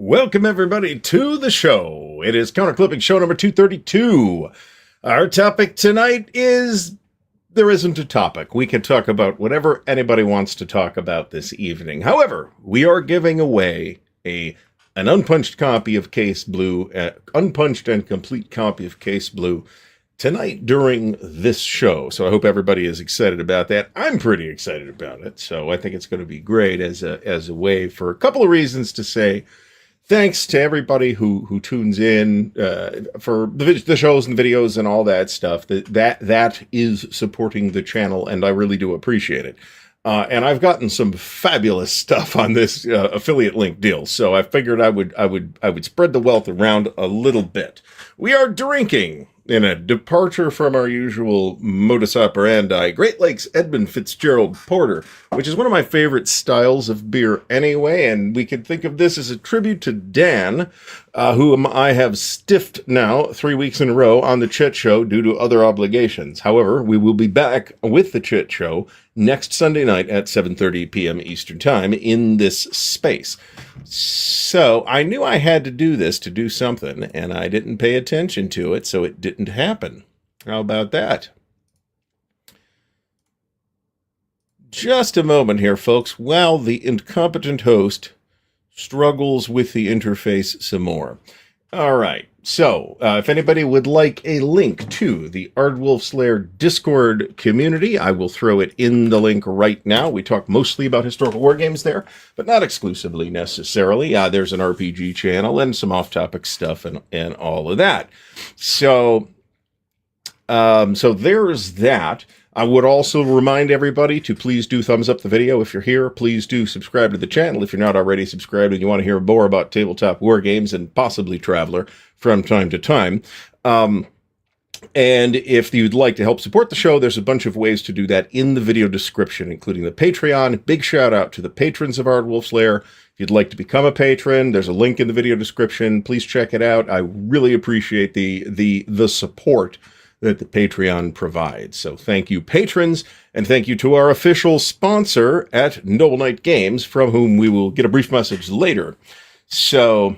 Welcome, everybody, to the show. It is Counterclipping show number 232. Our topic tonight is... there isn't a topic. We can talk about whatever anybody wants to talk about this evening. However, we are giving away an unpunched copy of Case Blue, unpunched and complete copy of Case Blue tonight during this show. So I hope everybody is excited about that. I'm pretty excited about it. So I think it's going to be great as a way for a couple of reasons to say thanks to everybody who tunes in for the shows and videos and all that stuff. That is supporting the channel, and I really do appreciate it. And I've gotten some fabulous stuff on this affiliate link deal, so I figured I would spread the wealth around a little bit. We are drinking, in a departure from our usual modus operandi, Great Lakes Edmund Fitzgerald Porter, which is one of my favorite styles of beer anyway, and we could think of this as a tribute to Dan, whom I have stiffed now 3 weeks in a row on the Chit Show due to other obligations. However, we will be back with the Chit Show next Sunday night at 7:30 p.m. Eastern Time in this space. So I knew I had to do this to do something, and I didn't pay attention to it, so it didn't happen. How about that? Just a moment here, folks, while the incompetent host struggles with the interface some more. All right, so if anybody would like a link to the Ardwulf's Lair Discord community, I will throw it in the link right now. We talk mostly about historical war games there, but not exclusively necessarily. There's an RPG channel and some off-topic stuff and all of that. So there's that. I would also remind everybody to please do thumbs up the video if you're here. Please do subscribe to the channel if you're not already subscribed and you want to hear more about tabletop war games and possibly Traveler from time to time. And if you'd like to help support the show, there's a bunch of ways to do that in the video description, including the Patreon. Big shout out to the patrons of Ardwulf's Lair. If you'd like to become a patron, there's a link in the video description. Please check it out. I really appreciate the support that the Patreon provides. So thank you, patrons, and thank you to our official sponsor at Noble Knight Games, from whom we will get a brief message later. So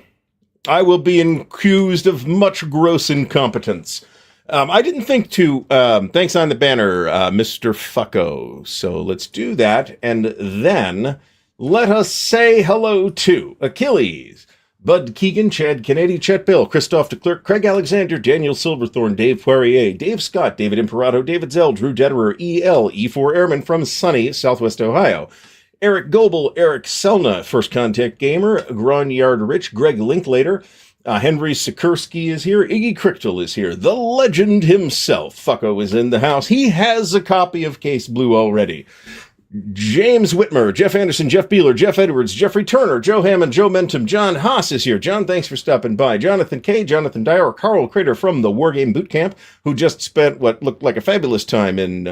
I will be accused of much gross incompetence. I didn't think to, thanks on the banner, Mr. Fucko. So let's do that, and then let us say hello to Achilles, Bud Keegan, Chad Kennedy, Chet Bill, Christophe DeClerc, Craig Alexander, Daniel Silverthorne, Dave Poirier, Dave Scott, David Imperato, David Zell, Drew Detterer, EL, E4 Airman from sunny Southwest Ohio, Eric Goebel, Eric Selna, First Contact Gamer, Gronyard Rich, Greg Linklater, Henry Sikorsky is here, Iggy Krichtel is here, the legend himself, Fucko, is in the house. He has a copy of Case Blue already. James Whitmer, Jeff Anderson, Jeff Beeler, Jeff Edwards, Jeffrey Turner, Joe Hammond, Joe Mentum, John Haas is here. John, thanks for stopping by. Jonathan K., Jonathan Dyer, Carl Crater from the Wargame Boot Camp, who just spent what looked like a fabulous time in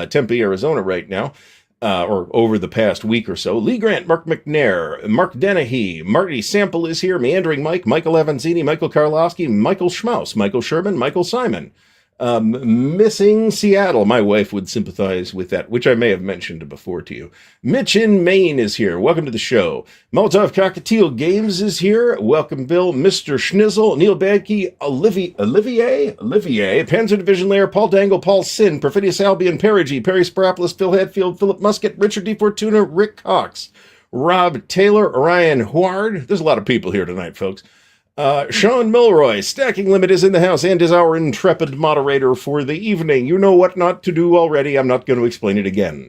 Tempe, Arizona right now, or over the past week or so. Lee Grant, Mark McNair, Mark Dennehy, Marty Sample is here, Meandering Mike, Michael Avanzini, Michael Karlowski, Michael Schmaus, Michael Sherman, Michael Simon. Missing Seattle. My wife would sympathize with that, which I may have mentioned before to you. Mitch in Maine is here. Welcome to the show. Molotov Cockatiel Games is here. Welcome, Bill. Mr. Schnizzle, Neil Badke, Olivier, Panzer Division Lair, Paul Dangle, Paul Sin, Perfidious Albion, Perry G, Perry Sparopoulos, Phil Hadfield, Philip Musket, Richard D. Fortuna, Rick Cox, Rob Taylor, Ryan Huard. There's a lot of people here tonight, folks. Sean Milroy, Stacking Limit is in the house and is our intrepid moderator for the evening. You know what not to do already. I'm not going to explain it again.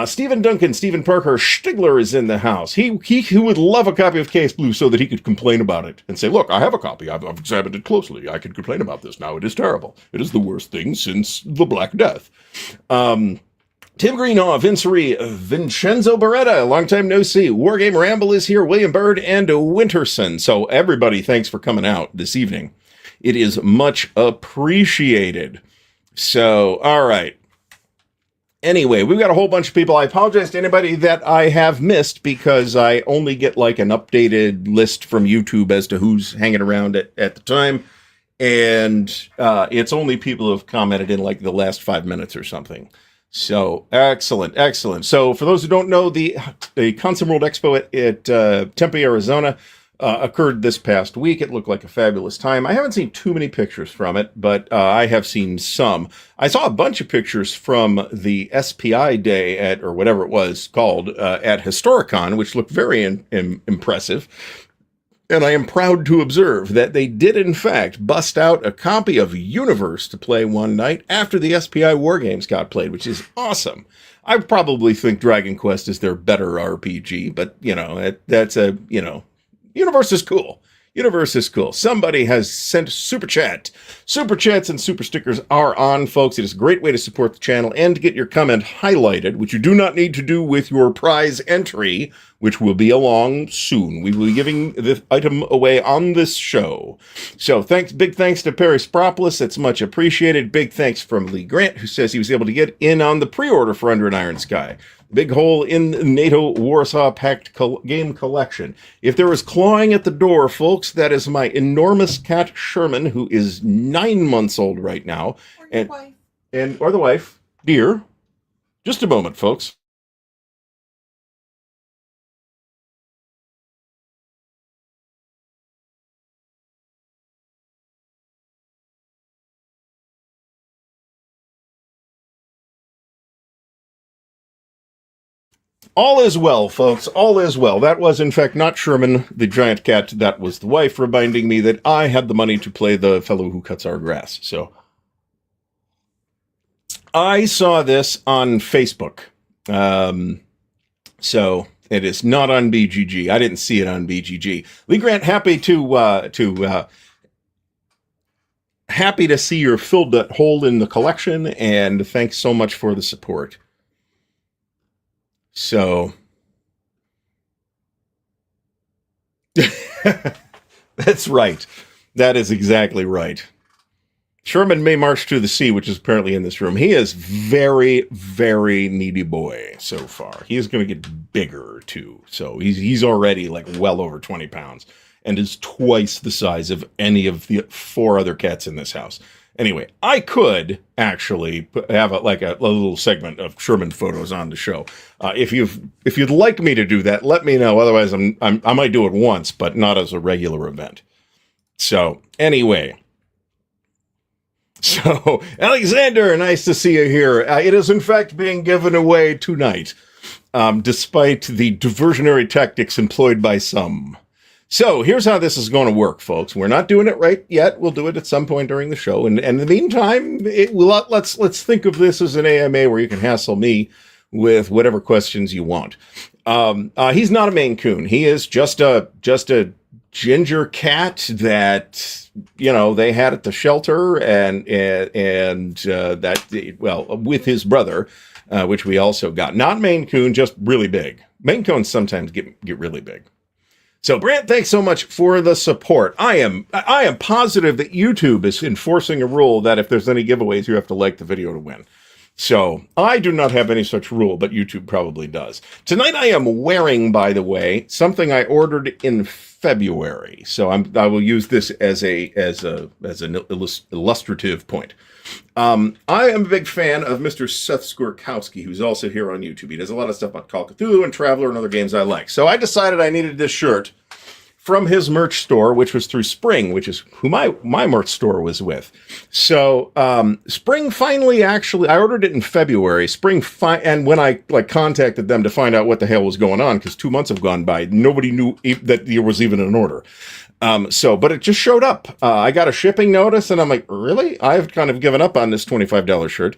Stephen Duncan, Stephen Parker, Stigler is in the house. He would love a copy of Case Blue so that he could complain about it and say, look, I have a copy. I've examined it closely. I can complain about this now. It is terrible. It is the worst thing since the Black Death. Tim Greenhaw, Vince Ree, Vincenzo Beretta, long time no see. Wargame Ramble is here, William Bird, and Winterson. So everybody, thanks for coming out this evening. It is much appreciated. So, all right. Anyway, we've got a whole bunch of people. I apologize to anybody that I have missed because I only get like an updated list from YouTube as to who's hanging around at the time. And it's only people who have commented in like the last 5 minutes or something. So, excellent. So, for those who don't know, the Consim World Expo at Tempe, Arizona, occurred this past week. It looked like a fabulous time. I haven't seen too many pictures from it, but I have seen some. I saw a bunch of pictures from the SPI day at, or whatever it was called, at Historicon, which looked very impressive. And I am proud to observe that they did, in fact, bust out a copy of Universe to play one night after the SPI Wargames got played, which is awesome. I probably think Dragon Quest is their better RPG, but, you know, that's a, you know, Universe is cool. Universe is cool. Somebody has sent super chat. Super chats and super stickers are on, folks. It is a great way to support the channel and to get your comment highlighted, which you do not need to do with your prize entry, which will be along soon. We will be giving the item away on this show. So big thanks to Perry Spropoulos. That's much appreciated. Big thanks from Lee Grant, who says he was able to get in on the pre-order for Under an Iron Sky. Big hole in NATO Warsaw Pact game collection. If there is clawing at the door, folks, that is my enormous cat Sherman, who is 9 months old right now. Or the wife. Dear. Just a moment, folks. All is well, folks. All is well. That was, in fact, not Sherman, the giant cat. That was the wife reminding me that I had the money to play the fellow who cuts our grass. So I saw this on Facebook. So it is not on BGG. I didn't see it on BGG. Lee Grant, happy to see you filled that hole in the collection, and thanks so much for the support. So that's right. That is exactly right. Sherman may march to the sea, which is apparently in this room. He is very, very needy boy so far. He is going to get bigger too. So he's already like well over 20 pounds and is twice the size of any of the 4 other cats in this house. Anyway, I could actually have a little segment of Sherman photos on the show. If you'd like me to do that, let me know. Otherwise, I might do it once, but not as a regular event. So anyway, Alexander, nice to see you here. It is in fact being given away tonight, despite the diversionary tactics employed by some. So here's how this is going to work, folks. We're not doing it right yet. We'll do it at some point during the show. And in the meantime, let's think of this as an AMA where you can hassle me with whatever questions you want. He's not a Maine Coon. He is just a ginger cat that, you know, they had at the shelter and with his brother, which we also got. Not Maine Coon, just really big. Maine Coons sometimes get really big. So, Brant, thanks so much for the support. I am positive that YouTube is enforcing a rule that if there's any giveaways, you have to like the video to win. So, I do not have any such rule, but YouTube probably does. Tonight I am wearing, by the way, something I ordered in February. So I will use this as an illustrative point. I am a big fan of Mr. Seth Skorkowski, who's also here on YouTube. He does a lot of stuff about Call of Cthulhu and Traveler and other games I like. So I decided I needed this shirt from his merch store, which was through Spring, which is who my merch store was with. So Spring finally I ordered it in February. And when I contacted them to find out what the hell was going on, because 2 months have gone by, nobody knew that there was even an order. But it just showed up. I got a shipping notice, and I'm like, really? I've kind of given up on this $25 shirt.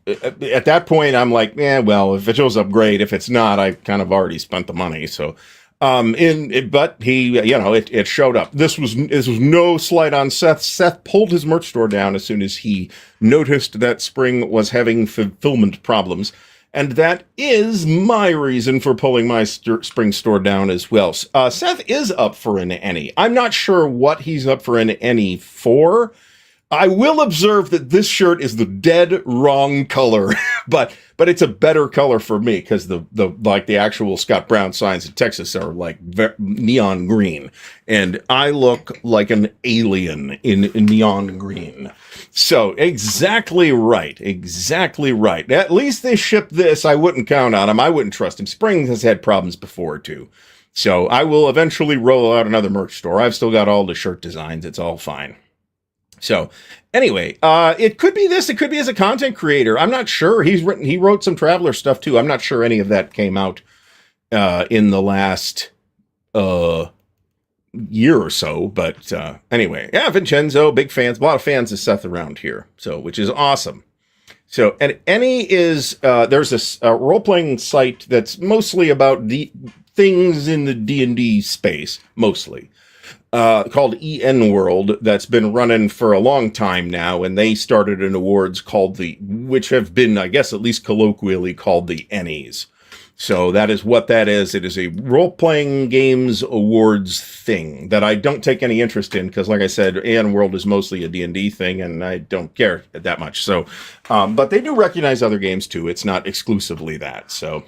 At that point, I'm like, well, if it shows up, great. If it's not, I kind of already spent the money. So, but he, it showed up. This was no slight on Seth. Seth pulled his merch store down as soon as he noticed that Spring was having fulfillment problems. And that is my reason for pulling my Spring store down as well. Seth is up for an Ennie. I'm not sure what he's up for an Ennie for. I will observe that this shirt is the dead wrong color, but it's a better color for me because the actual Scott Brown signs in Texas are like neon green, and I look like an alien in neon green. So exactly right. At least they shipped this. I wouldn't count on him. I wouldn't trust him. Spring has had problems before too. So I will eventually roll out another merch store. I've still got all the shirt designs. It's all fine. So anyway, it could be this. It could be as a content creator. I'm not sure. He wrote some Traveler stuff too. I'm not sure any of that came out in the last year or so. But anyway, yeah, Vincenzo, big fans. A lot of fans of Seth around here. So, which is awesome. So, and Any is there's a role-playing site that's mostly about the things in the D&D space, mostly. Called EN World, that's been running for a long time now, and they started an awards called which have been, I guess, at least colloquially called the Ennies. So that is what that is. It is a role-playing games awards thing that I don't take any interest in, because like I said, EN World is mostly a D&D thing, and I don't care that much. So, but they do recognize other games too. It's not exclusively that, so...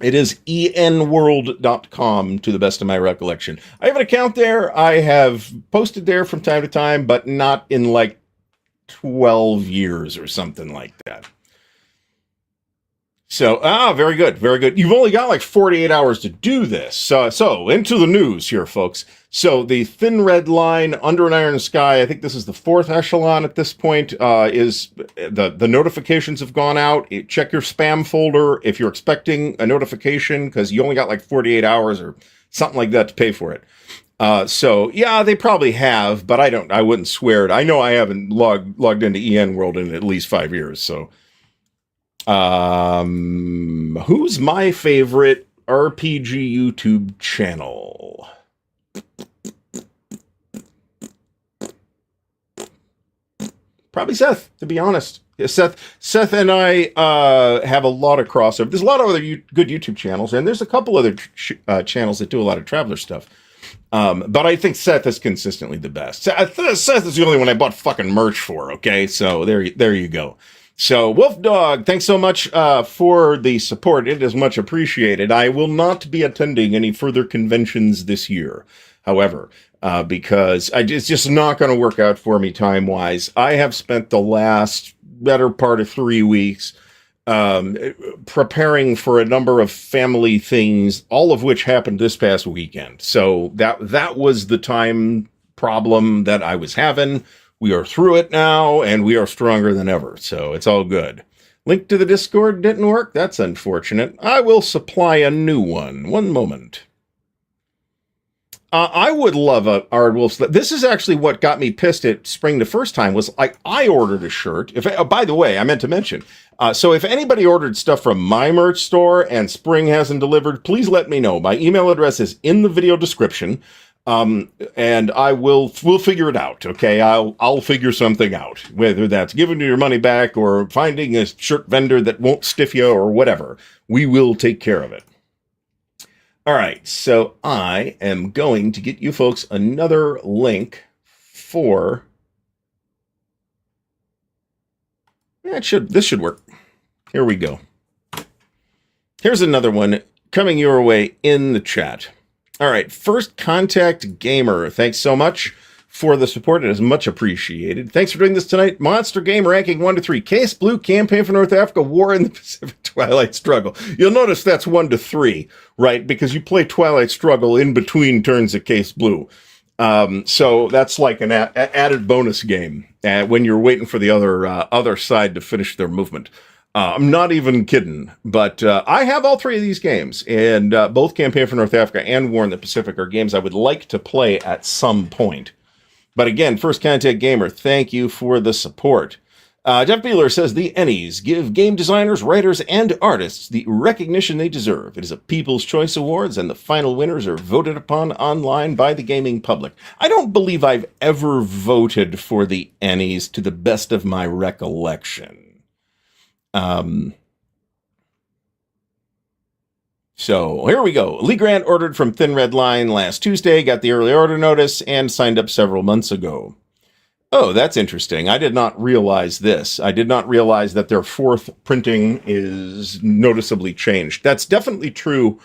It is enworld.com to the best of my recollection. I have an account there. I have posted there from time to time, but not in like 12 years or something like that. So, very good, very good. You've only got like 48 hours to do this. So into the news here, folks. So the Thin Red Line, Under an Iron Sky, I think this is the 4th echelon at this point, is the notifications have gone out. Check your spam folder if you're expecting a notification, because you only got like 48 hours or something like that to pay for it. So yeah, they probably have, but I wouldn't swear it. I know I haven't logged into EN World in at least 5 years, so. Who's my favorite RPG YouTube channel? Probably Seth, to be honest. Seth and I have a lot of crossover. There's a lot of other good YouTube channels, and there's a couple other channels that do a lot of Traveler stuff. But I think Seth is consistently the best. Seth is the only one I bought fucking merch for, okay? So there you go. So, Wolf Dog, thanks so much for the support. It is much appreciated. I will not be attending any further conventions this year, however, because it's just not going to work out for me time-wise. I have spent the last better part of 3 weeks preparing for a number of family things, all of which happened this past weekend. So that was the time problem that I was having. We are through it now, and we are stronger than ever, so it's all good. Link to the Discord didn't work. That's unfortunate. I will supply a new one. One moment. I would love a Ardwulf. This is actually what got me pissed at Spring the first time, was I ordered a shirt. By the way, I meant to mention, so if anybody ordered stuff from my merch store and Spring hasn't delivered, please let me know. My email address is in the video description. And we'll figure it out. Okay. I'll figure something out, whether that's giving you your money back or finding a shirt vendor that won't stiff you or whatever. We will take care of it. All right. So I am going to get you folks another link for, this should work. Here we go. Here's another one coming your way in the chat. All right, First Contact Gamer, thanks so much for the support. It is much appreciated. Thanks for doing this tonight. Monster Game ranking 1 to 3. Case Blue, Campaign for North Africa, War in the Pacific, Twilight Struggle. You'll notice that's 1 to 3, right? Because you play Twilight Struggle in between turns of Case Blue. So that's like an added bonus game when you're waiting for the other side to finish their movement. I'm not even kidding, but I have all 3 of these games, and both Campaign for North Africa and War in the Pacific are games I would like to play at some point. But again, First Contact Gamer, thank you for the support. Jeff Beeler says, the Ennies give game designers, writers, and artists the recognition they deserve. It is a People's Choice Awards, and the final winners are voted upon online by the gaming public. I don't believe I've ever voted for the Ennies to the best of my recollection. So here we go. Lee Grant ordered from Thin Red Line last Tuesday, got the early order notice, and signed up several months ago. Oh, that's interesting. I did not realize this. I did not realize that their fourth printing is noticeably changed. That's definitely true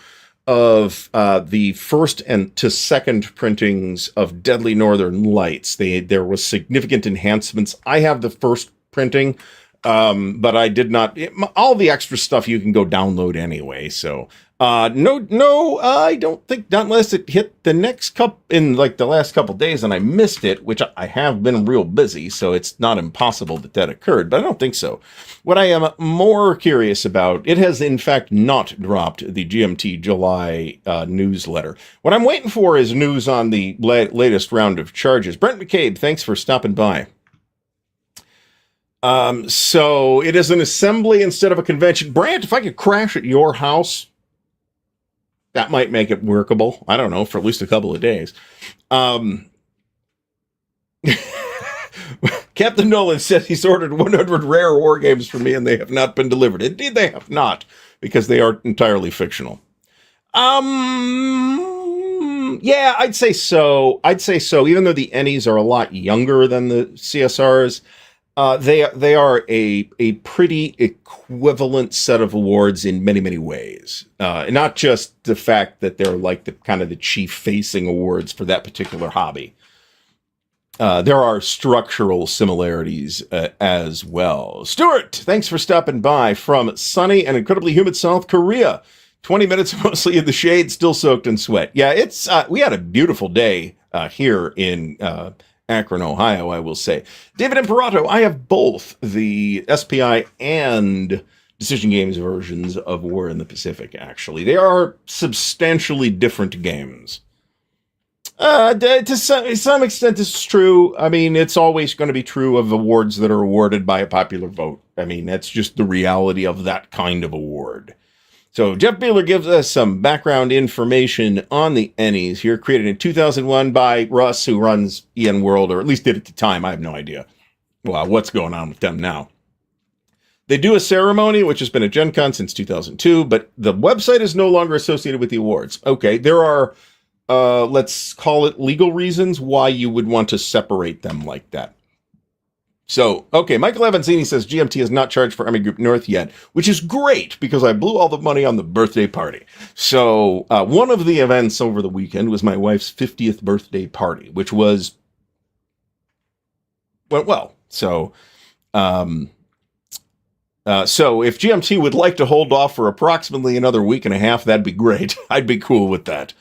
of the first and to second printings of Deadly Northern Lights. There was significant enhancements. I have the first printing, but I did not. All the extra stuff you can go download anyway. So no, I don't think, not unless it hit the next in like the last couple days and I missed it, which I have been real busy, so it's not impossible that occurred, but I don't think so. What I am more curious about, it has in fact not dropped the GMT July newsletter. What I'm waiting for is news on the latest round of charges. Brent McCabe, thanks for stopping by. So it is an assembly instead of a convention. Brant, if I could crash at your house, that might make it workable. I don't know, for at least a couple of days. Captain Nolan said he's ordered 100 rare war games for me and they have not been delivered. Indeed, they have not, because they are entirely fictional. Yeah, I'd say so. Even though the Ennies are a lot younger than the CSRs, they are a pretty equivalent set of awards in many, many ways. Not just the fact that they're like the kind of the chief facing awards for that particular hobby. There are structural similarities as well. Stuart, thanks for stopping by from sunny and incredibly humid South Korea. 20 minutes mostly in the shade, still soaked in sweat. Yeah, it's we had a beautiful day here in Akron, Ohio, I will say. David Imperato, I have both the SPI and Decision Games versions of War in the Pacific, actually. They are substantially different games. To some extent, this is true. I mean, it's always going to be true of awards that are awarded by a popular vote. I mean, that's just the reality of that kind of award. So Jeff Beeler gives us some background information on the Ennies here, created in 2001 by Russ, who runs EN World, or at least did at the time. I have no idea what's going on with them now. They do a ceremony, which has been at Gen Con since 2002, but the website is no longer associated with the awards. Okay, there are, let's call it legal reasons why you would want to separate them like that. So, okay, Michael Avanzini says GMT has not charged for Army Group North yet, which is great because I blew all the money on the birthday party. So, one of the events over the weekend was my wife's 50th birthday party, which went well. So, so if GMT would like to hold off for approximately another week and a half, that'd be great. I'd be cool with that.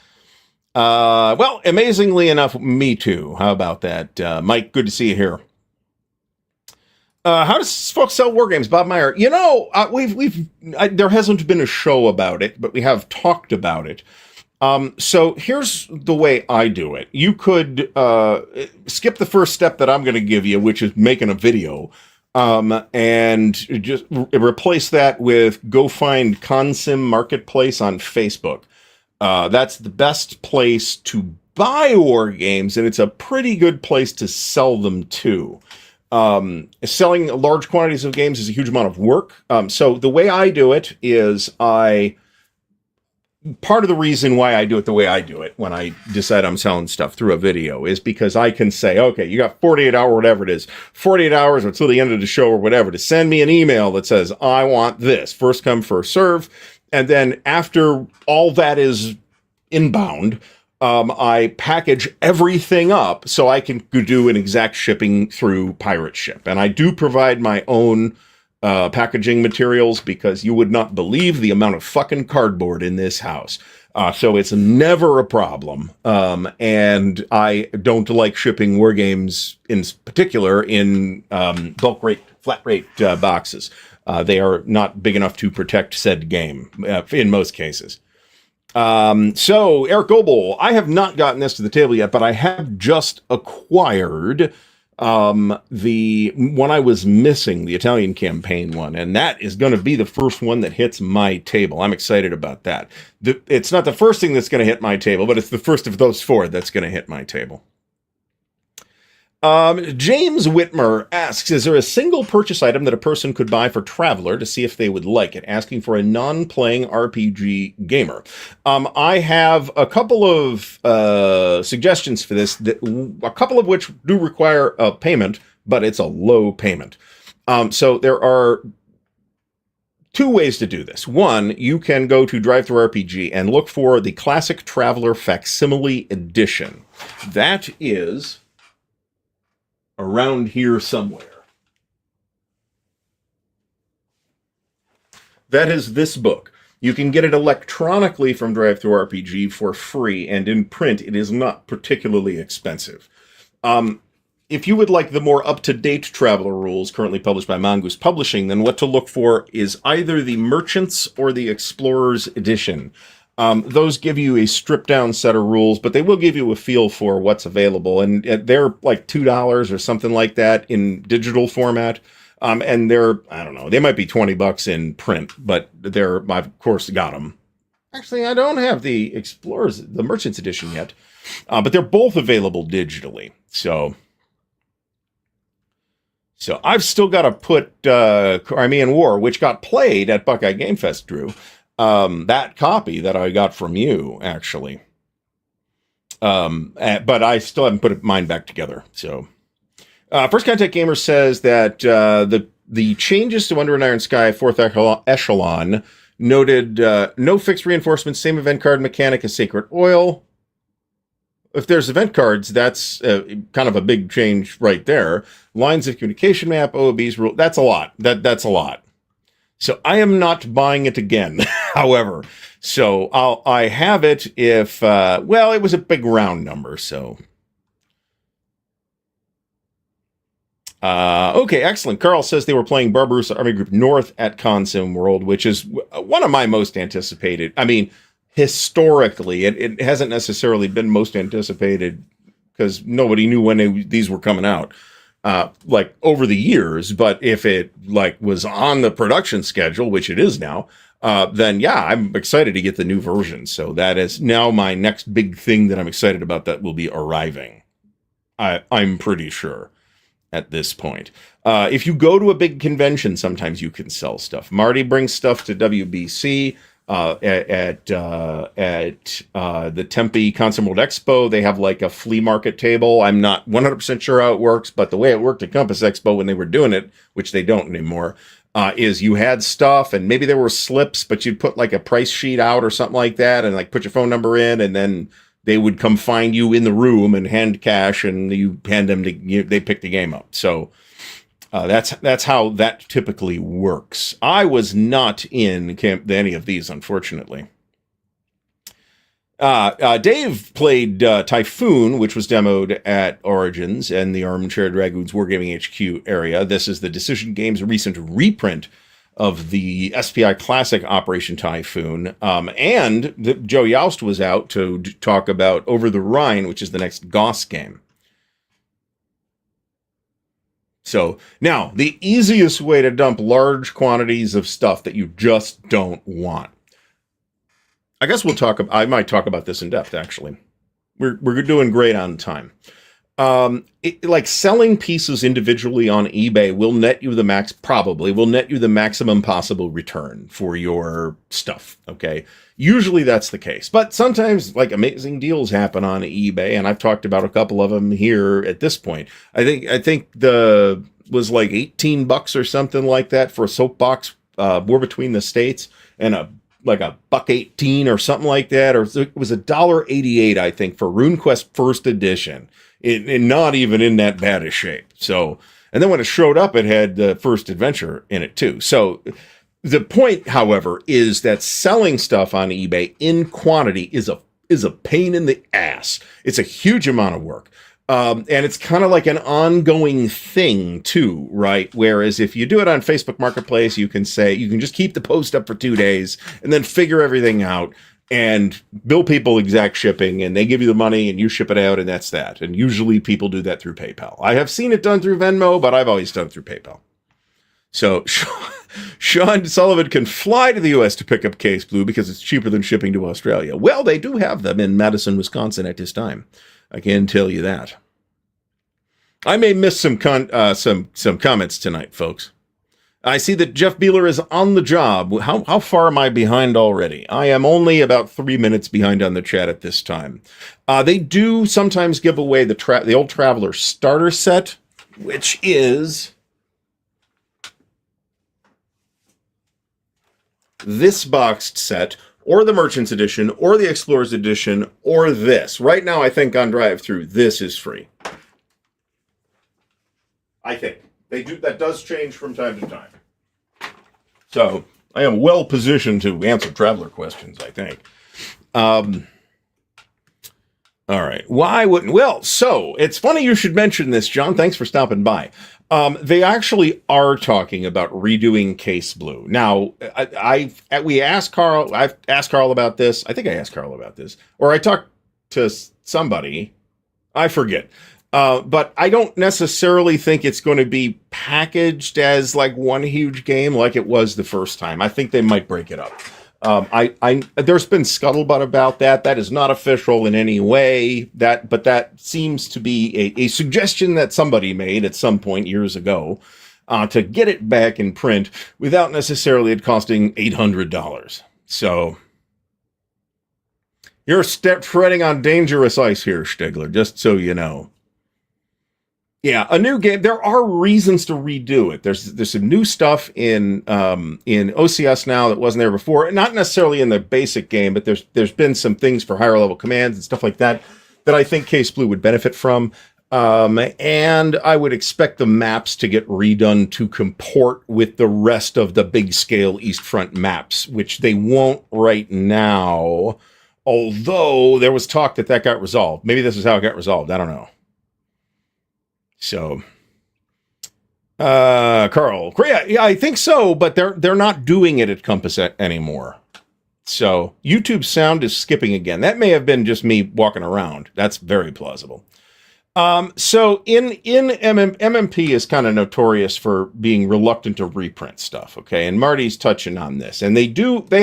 Well, amazingly enough, me too. How about that? Mike, good to see you here. How does folks sell war games? Bob Meyer. You know, there hasn't been a show about it, but we have talked about it. So here's the way I do it. You could skip the first step that I'm going to give you, which is making a video, and just replace that with go find Consim Marketplace on Facebook. That's the best place to buy war games, and it's a pretty good place to sell them too. Selling large quantities of games is a huge amount of work. So the way I do it is part of the reason why I do it the way I do it when I decide I'm selling stuff through a video is because I can say, okay, you got 48 hours, whatever it is, 48 hours until the end of the show or whatever to send me an email that says, I want this, first come, first serve. And then after all that is inbound, I package everything up so I can do an exact shipping through Pirate Ship. And I do provide my own packaging materials because you would not believe the amount of fucking cardboard in this house. So it's never a problem. And I don't like shipping war games in particular in bulk rate, flat rate boxes. They are not big enough to protect said game in most cases. So Eric Goebel, I have not gotten this to the table yet, but I have just acquired the one I was missing, the Italian campaign one, and that is going to be the first one that hits my table. I'm excited about that. It's not the first thing that's going to hit my table, but it's the first of those four that's going to hit my table. James Whitmer asks, is there a single purchase item that a person could buy for Traveler to see if they would like it? Asking for a non-playing RPG gamer. I have a couple of suggestions for this, a couple of which do require a payment, but it's a low payment. So there are two ways to do this. One, you can go to DriveThruRPG and look for the Classic Traveler Facsimile Edition. That is around here somewhere. That is this book. You can get it electronically from DriveThruRPG for free, and in print, it is not particularly expensive. If you would like the more up-to-date Traveler rules currently published by Mongoose Publishing, then what to look for is either the Merchants or the Explorers Edition. Those give you a stripped-down set of rules, but they will give you a feel for what's available. And they're like $2 or something like that in digital format. And they're, I don't know, they might be $20 in print, but I've, of course, got them. Actually, I don't have the Explorers, the Merchants Edition yet. But they're both available digitally. So I've still got to put Crimean War, which got played at Buckeye Game Fest, Drew. That copy that I got from you, actually. But I still haven't put mine back together. So, First Contact Gamer says that the changes to Under an Iron Sky 4th Echelon noted no fixed reinforcements, same event card mechanic as Sacred Oil. If there's event cards, that's kind of a big change right there. Lines of communication map, OOB's rule, that's a lot. That's a lot. So I am not buying it again, however. So I have it if, well, it was a big round number, so. Okay, excellent. Carl says they were playing Barbarossa Army Group North at Consim World, which is one of my most anticipated. I mean, historically, it hasn't necessarily been most anticipated because nobody knew when these were coming out. Like over the years, but if it like was on the production schedule, which it is now, then yeah, I'm excited to get the new version. So that is now my next big thing that I'm excited about that will be arriving. I'm pretty sure at this point. If you go to a big convention, sometimes you can sell stuff. Marty brings stuff to WBC. At the Tempe Consumer World Expo, they have like a flea market table. I'm not 100% sure how it works, but the way it worked at Compass Expo when they were doing it, which they don't anymore, is you had stuff and maybe there were slips, but you'd put like a price sheet out or something like that and like put your phone number in, and then they would come find you in the room and hand cash, and you hand them they pick the game up. So that's how that typically works. I was not in any of these, unfortunately. Dave played Typhoon, which was demoed at Origins and the Armchair Dragoons Wargaming HQ area. This is the Decision Games' recent reprint of the SPI Classic Operation Typhoon. And Joe Youst was out to talk about Over the Rhine, which is the next Goss game. So now, the easiest way to dump large quantities of stuff that you just don't want. I guess I might talk about this in depth, actually. We're doing great on time. Like selling pieces individually on eBay will net you the maximum possible return for your stuff. Okay. Usually that's the case, but sometimes like amazing deals happen on eBay, and I've talked about a couple of them here at this point. I think was like $18 or something like that for a soapbox, War Between the States, and like $1.18 or something like that, or it was $1.88, I think, for RuneQuest First Edition. It not even in that bad a shape. So, and then when it showed up, it had the first adventure in it too. So the point, however, is that selling stuff on eBay in quantity is a pain in the ass. It's a huge amount of work. And it's kind of like an ongoing thing too, right? Whereas if you do it on Facebook Marketplace, you can just keep the post up for 2 days and then figure everything out and bill people exact shipping, and they give you the money and you ship it out, and that's that. And usually people do that through PayPal. I have seen it done through Venmo, but I've always done it through PayPal. So Sean Sullivan can fly to the U.S. to pick up Case Blue because it's cheaper than shipping to Australia. Well, they do have them in Madison, Wisconsin at this time. I can tell you that. I may miss some comments tonight, folks. I see that Jeff Beeler is on the job. How far am I behind already? I am only about 3 minutes behind on the chat at this time. They do sometimes give away the Old Traveler starter set, which is this boxed set, or the Merchant's Edition, or the Explorer's Edition, or this. Right now, I think on drive-thru, this is free. I think. That does change from time to time. So, I am well positioned to answer Traveler questions, I think. All right. Why wouldn't... Well, so, it's funny you should mention this, John. Thanks for stopping by. They actually are talking about redoing Case Blue. Now, I've asked Carl about this. I think I asked Carl about this. Or I talked to somebody. I forget. But I don't necessarily think it's going to be packaged as like one huge game like it was the first time. I think they might break it up. There's been scuttlebutt about that. That is not official in any way. But that seems to be a suggestion that somebody made at some point years ago to get it back in print without necessarily it costing $800. So you're treading on dangerous ice here, Stigler, just so you know. Yeah, a new game. There are reasons to redo it. There's some new stuff in OCS now that wasn't there before. Not necessarily in the basic game, but there's been some things for higher level commands and stuff like that that I think Case Blue would benefit from. And I would expect the maps to get redone to comport with the rest of the big scale East Front maps, which they won't right now. Although there was talk that got resolved. Maybe this is how it got resolved. I don't know. So, Carl, yeah, I think so, but they're not doing it at Compass anymore. So, YouTube sound is skipping again. That may have been just me walking around. That's very plausible. So in MMP is kind of notorious for being reluctant to reprint stuff, okay? And Marty's touching on this. And they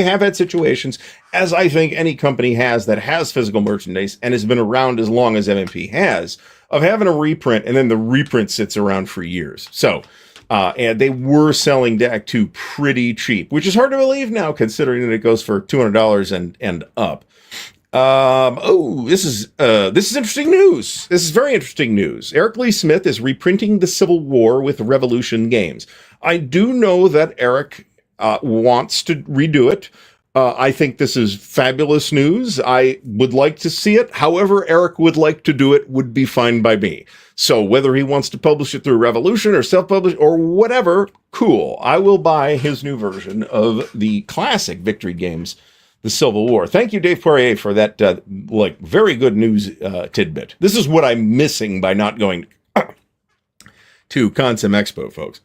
have had situations, as I think any company has that has physical merchandise and has been around as long as MMP has, of having a reprint, and then the reprint sits around for years. So, and they were selling DAC 2 pretty cheap, which is hard to believe now, considering that it goes for $200 and up. This is interesting news. This is very interesting news. Eric Lee Smith is reprinting the Civil War with Revolution Games. I do know that Eric wants to redo it. I think this is fabulous news. I would like to see it. However Eric would like to do it would be fine by me. So whether he wants to publish it through Revolution or self-publish or whatever, cool. I will buy his new version of the classic Victory Games, the Civil War. Thank you, Dave Poirier, for that very good news tidbit. This is what I'm missing by not going to Consum Expo, folks.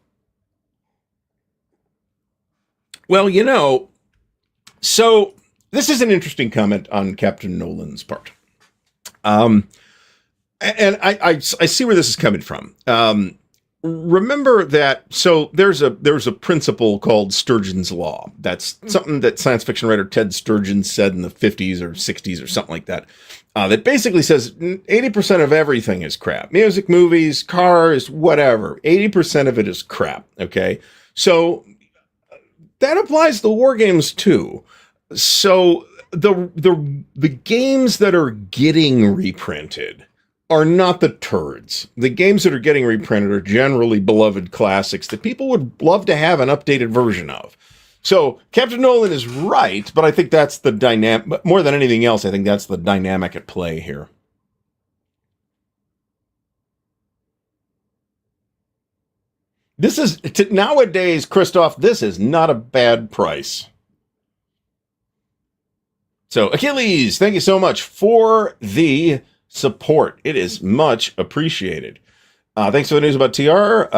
Well, so this is an interesting comment on Captain Nolan's part. And I see where this is coming from. Remember that, so there's a principle called Sturgeon's Law. That's something that science fiction writer Ted Sturgeon said in the 50s or 60s or something like that. That basically says 80% of everything is crap. Music, movies, cars, whatever. 80% of it is crap, okay? So that applies to war games too. So the games that are getting reprinted are not the turds. The games that are getting reprinted are generally beloved classics that people would love to have an updated version of. So Captain Nolan is right, but I think that's the dynamic. More than anything else, I think that's the dynamic at play here. This is, nowadays, Christoph, this is not a bad price. So, Achilles, thank you so much for the support. It is much appreciated. Thanks for the news about TR.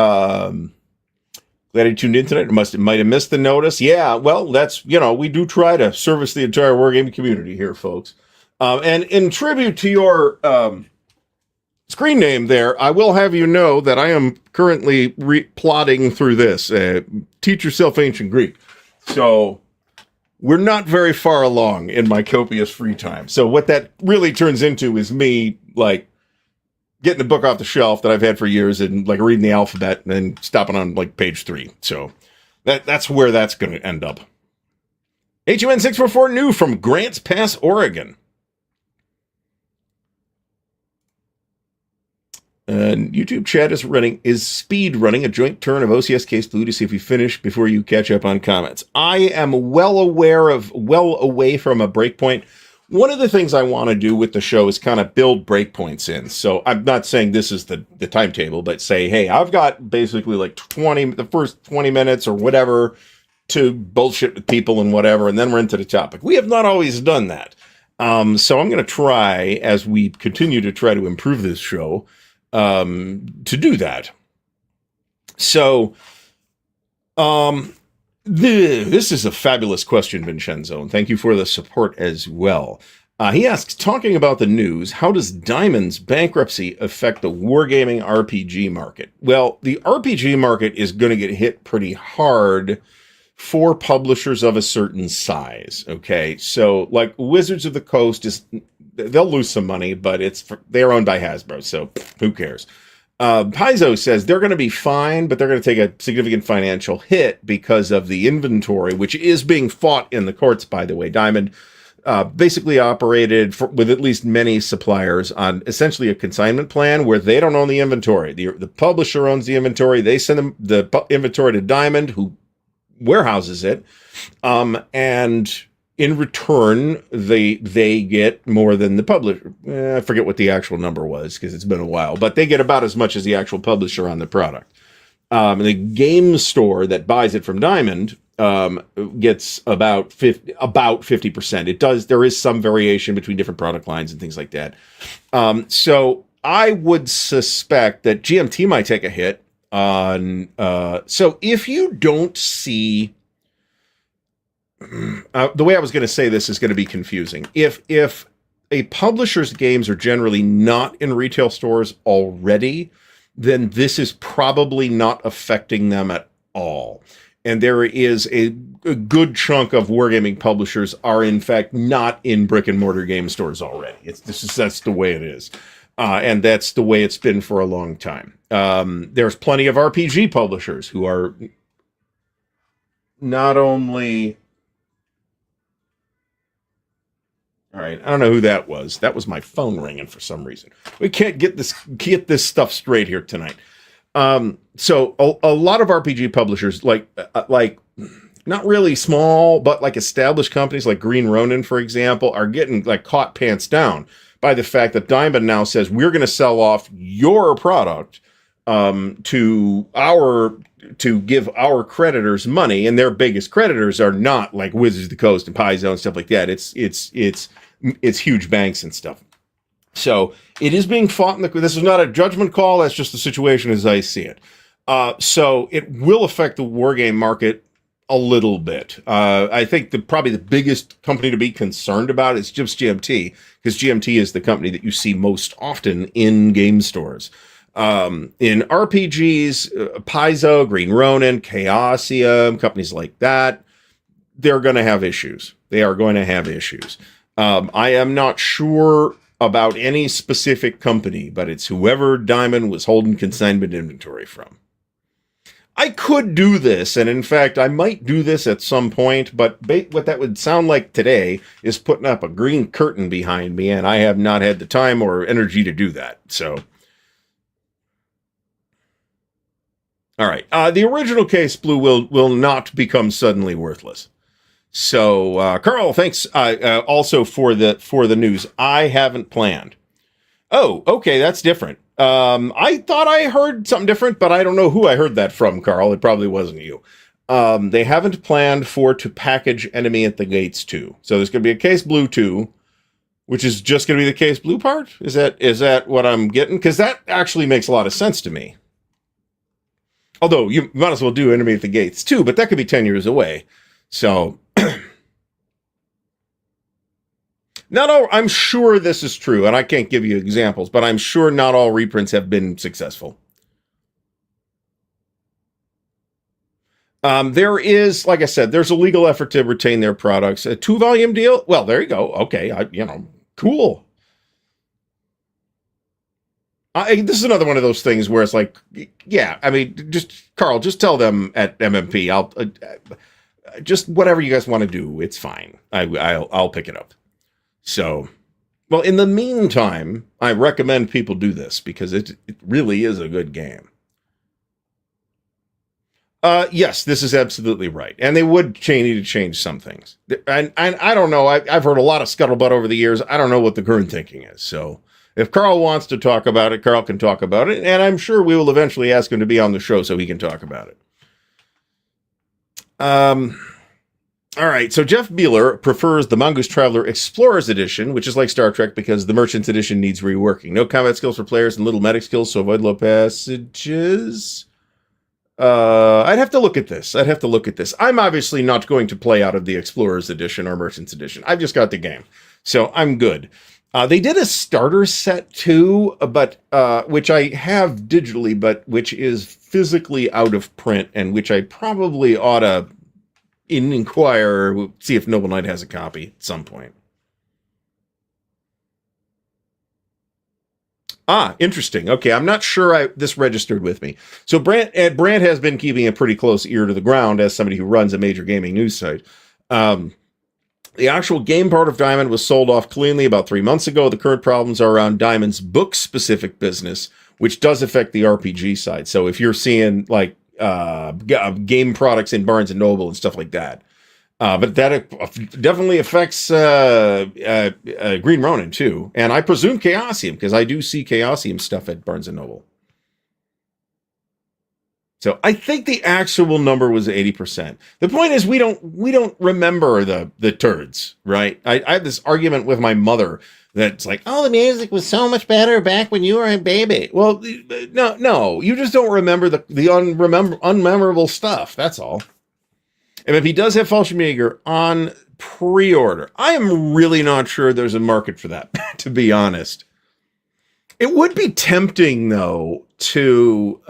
Glad you tuned in tonight. Might have missed the notice. Yeah, well, that's, we do try to service the entire wargaming community here, folks. And in tribute to your screen name there, I will have you know that I am currently plotting through this. Teach yourself ancient Greek. So we're not very far along in my copious free time. So what that really turns into is me, getting a book off the shelf that I've had for years and like reading the alphabet and then stopping on like page 3. So that's where that's going to end up. HUN644 new from Grants Pass, Oregon. YouTube chat is speed running a joint turn of OCS Case Blue to see if we finish before you catch up on comments. I am well away from a breakpoint. One of the things I want to do with the show is kind of build breakpoints in. So I'm not saying this is the timetable, but say, hey, I've got basically like the first 20 minutes or whatever to bullshit with people and whatever, and then we're into the topic. We have not always done that. So I'm going to try, as we continue to try to improve this show, to do that. So, this is a fabulous question, Vincenzo, and thank you for the support as well. He asks, talking about the news, how does Diamond's bankruptcy affect the wargaming RPG market? Well, the RPG market is going to get hit pretty hard for publishers of a certain size. Okay, so like Wizards of the Coast they'll lose some money, but they're owned by Hasbro, so who cares? Paizo says they're going to be fine, but they're going to take a significant financial hit because of the inventory, which is being fought in the courts, by the way. Diamond basically operated with at least many suppliers on essentially a consignment plan where they don't own the inventory. The publisher owns the inventory. They send them the inventory to Diamond, who warehouses it, and in return, they get more than the publisher. I forget what the actual number was because it's been a while, but they get about as much as the actual publisher on the product. The game store that buys it from Diamond gets about 50%. There is some variation between different product lines and things like that. So I would suspect that GMT might take a hit on. So if you don't see. The way I was going to say this is going to be confusing. If a publisher's games are generally not in retail stores already, then this is probably not affecting them at all. And there is a good chunk of wargaming publishers are in fact not in brick and mortar game stores already. That's the way it is. And that's the way it's been for a long time. There's plenty of RPG publishers who are not only... All right, I don't know who that was. That was my phone ringing for some reason. We can't get this stuff straight here tonight. So a lot of RPG publishers, like not really small, but like established companies like Green Ronin, for example, are getting like caught pants down by the fact that Diamond now says we're going to sell off your product to give our creditors money, and their biggest creditors are not like Wizards of the Coast and Paizo and stuff like that. It's huge banks and stuff. So it is being fought this is not a judgment call. That's just the situation as I see it. So it will affect the wargame market a little bit. I think probably the biggest company to be concerned about is just GMT, because GMT is the company that you see most often in game stores. In RPGs, Paizo, Green Ronin, Chaosium, companies like that, they're going to have issues. They are going to have issues. I am not sure about any specific company, but it's whoever Diamond was holding consignment inventory from. I could do this, and in fact, I might do this at some point, but what that would sound like today is putting up a green curtain behind me, and I have not had the time or energy to do that, so... All right. The original Case Blue will not become suddenly worthless. So, Carl, thanks also for the news. I haven't planned. Oh, okay, that's different. I thought I heard something different, but I don't know who I heard that from, Carl. It probably wasn't you. They haven't planned to package Enemy at the Gates 2. So there's going to be a Case Blue 2, which is just going to be the Case Blue part. Is that what I'm getting? Because that actually makes a lot of sense to me. Although you might as well do Enemy at the Gates too, but that could be 10 years away. So, I'm sure this is true, and I can't give you examples, but I'm sure not all reprints have been successful. There is, like I said, there's a legal effort to retain their products. A 2-volume deal? Well, there you go. Okay, cool. This is another one of those things where it's like, yeah, I mean, Carl, just tell them at MMP, I'll just whatever you guys want to do, it's fine. I'll pick it up. So, well, in the meantime, I recommend people do this because it really is a good game. Yes, this is absolutely right. And they would need to change some things. And I don't know. I've heard a lot of scuttlebutt over the years. I don't know what the current thinking is. So if Carl wants to talk about it, Carl can talk about it. And I'm sure we will eventually ask him to be on the show so he can talk about it. All right. So Jeff Beeler prefers the Mongoose Traveler Explorers Edition, which is like Star Trek because the Merchants Edition needs reworking. No combat skills for players and little medic skills, so avoid low passages. I'd have to look at this. I'm obviously not going to play out of the Explorers Edition or Merchants Edition. I've just got the game, so I'm good. They did a starter set too, but which I have digitally, but which is physically out of print, and which I probably ought to inquire, see if Noble Knight has a copy at some point. Interesting. Okay, I'm not sure this registered with me. So Brant has been keeping a pretty close ear to the ground as somebody who runs a major gaming news site. The actual game part of Diamond was sold off cleanly about 3 months ago. The current problems are around Diamond's book-specific business, which does affect the RPG side. So if you're seeing like game products in Barnes & Noble and stuff like that, but that definitely affects Green Ronin too, and I presume Chaosium because I do see Chaosium stuff at Barnes & Noble. So I think the actual number was 80%. The point is we don't remember the turds, right? I have this argument with my mother that's like, oh, the music was so much better back when you were a baby. Well, no, you just don't remember the unmemorable stuff. That's all. And if he does have Fallschirmjäger on pre-order, I am really not sure there's a market for that, to be honest. It would be tempting, though, to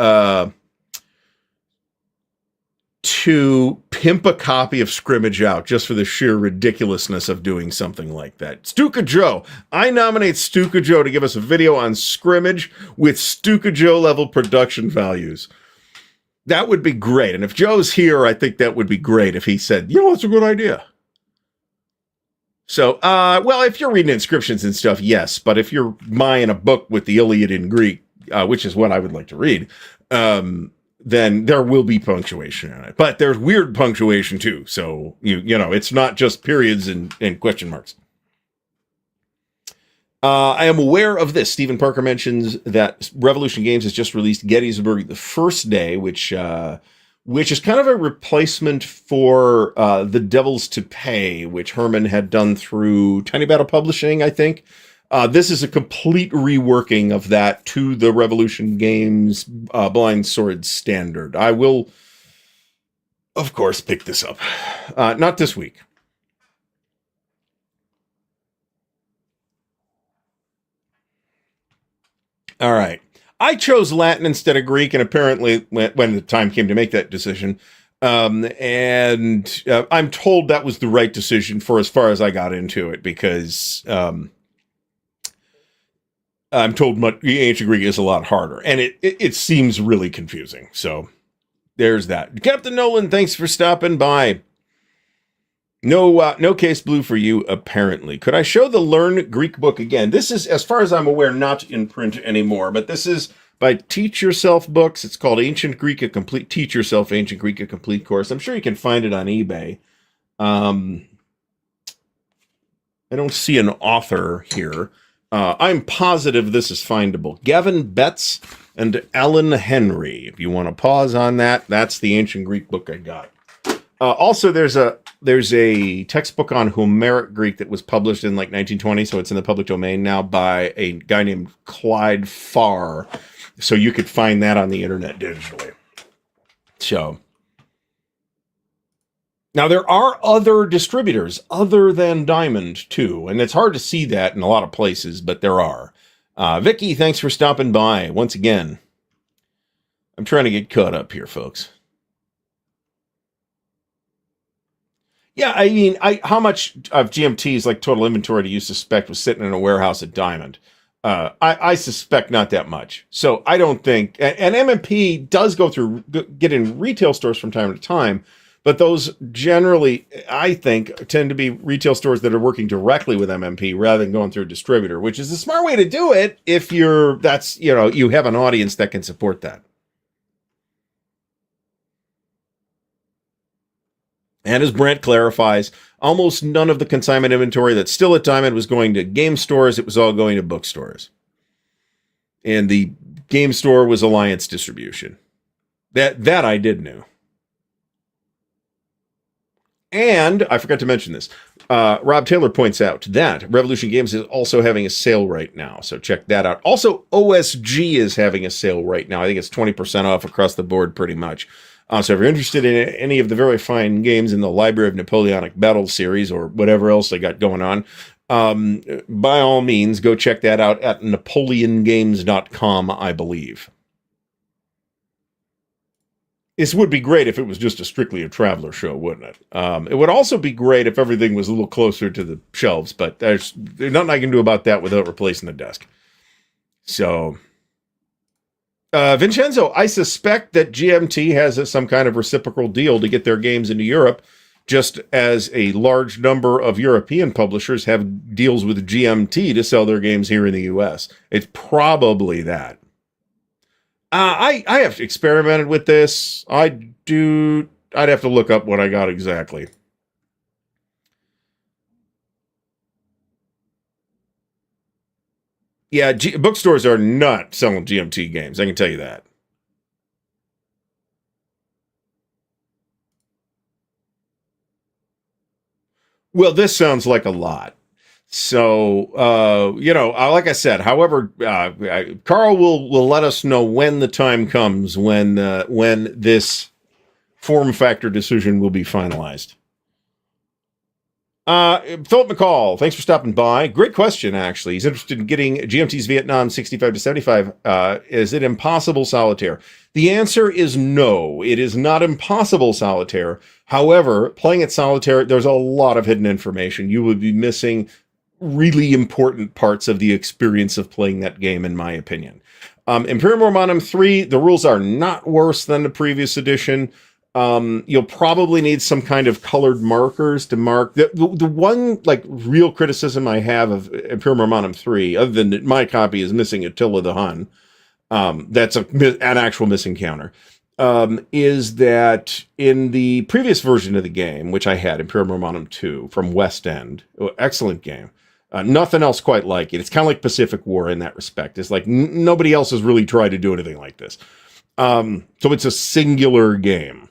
pimp a copy of Scrimmage out just for the sheer ridiculousness of doing something like that. Stuka Joe. I nominate Stuka Joe to give us a video on Scrimmage with Stuka Joe level production values. That would be great. And if Joe's here, I think that would be great if he said, you know, it's a good idea. So, well, if you're reading inscriptions and stuff, yes. But if you're buying a book with the Iliad in Greek, which is what I would like to read, then there will be punctuation in it. But there's weird punctuation too. So, you know, it's not just periods and question marks. I am aware of this. Stephen Parker mentions that Revolution Games has just released Gettysburg the First Day, which is kind of a replacement for The Devils to Pay, which Herman had done through Tiny Battle Publishing, I think. This is a complete reworking of that to the Revolution Games Blind Sword standard. I will, of course, pick this up. Not this week. All right. I chose Latin instead of Greek, and apparently when the time came to make that decision, and I'm told that was the right decision for as far as I got into it, because I'm told ancient Greek is a lot harder, and it seems really confusing. So there's that. Captain Nolan, thanks for stopping by. No case blue for you, apparently. Could I show the Learn Greek book again? This is, as far as I'm aware, not in print anymore, but this is by Teach Yourself Books. It's called Ancient Greek, a complete Teach Yourself Ancient Greek, a complete course. I'm sure you can find it on eBay. I don't see an author here. I'm positive this is findable. Gavin Betts and Alan Henry. If you want to pause on that, that's the Ancient Greek book I got. Also, there's a textbook on Homeric Greek that was published in like 1920, so it's in the public domain now, by a guy named Clyde Farr. So you could find that on the internet digitally. So now there are other distributors other than Diamond too, and it's hard to see that in a lot of places, but there are. Vicky, thanks for stopping by once again. I'm trying to get caught up here, folks. Yeah, I mean, how much of GMT's like total inventory do you suspect was sitting in a warehouse at Diamond? I suspect not that much. So I don't think, and MMP does go through, get in retail stores from time to time, but those generally, I think, tend to be retail stores that are working directly with MMP rather than going through a distributor, which is a smart way to do it if you have an audience that can support that. And as Brent clarifies, almost none of the consignment inventory that's still at Diamond was going to game stores. It was all going to bookstores. And the game store was Alliance distribution. That I did know. And I forgot to mention this. Rob Taylor points out that Revolution Games is also having a sale right now. So check that out. Also, OSG is having a sale right now. I think it's 20% off across the board pretty much. So if you're interested in any of the very fine games in the Library of Napoleonic Battle series or whatever else they got going on, by all means, go check that out at napoleongames.com, I believe. This would be great if it was just strictly a Traveler show, wouldn't it? It would also be great if everything was a little closer to the shelves, but there's nothing I can do about that without replacing the desk. So... Vincenzo, I suspect that GMT has some kind of reciprocal deal to get their games into Europe, just as a large number of European publishers have deals with GMT to sell their games here in the US. It's probably that. I have experimented with this. I'd have to look up what I got exactly. Yeah, bookstores are not selling GMT games. I can tell you that. Well, this sounds like a lot. So, like I said, however, Carl will let us know when the time comes when this form factor decision will be finalized. Philip McCall, thanks for stopping by. Great question, actually. He's interested in getting GMT's Vietnam 65 to 75. Is it impossible solitaire? The answer is no. It is not impossible solitaire. However, playing it solitaire, there's a lot of hidden information. You would be missing really important parts of the experience of playing that game, in my opinion. Imperium Romanum 3, the rules are not worse than the previous edition. You'll probably need some kind of colored markers to mark the one real criticism I have of Imperium Romanum 3, other than that my copy is missing Attila the Hun. That's an actual missing counter. Is that in the previous version of the game, which I had, Imperium Romanum 2 from West End, excellent game. Nothing else quite like it. It's kind of like Pacific War in that respect. It's like nobody else has really tried to do anything like this. So it's a singular game.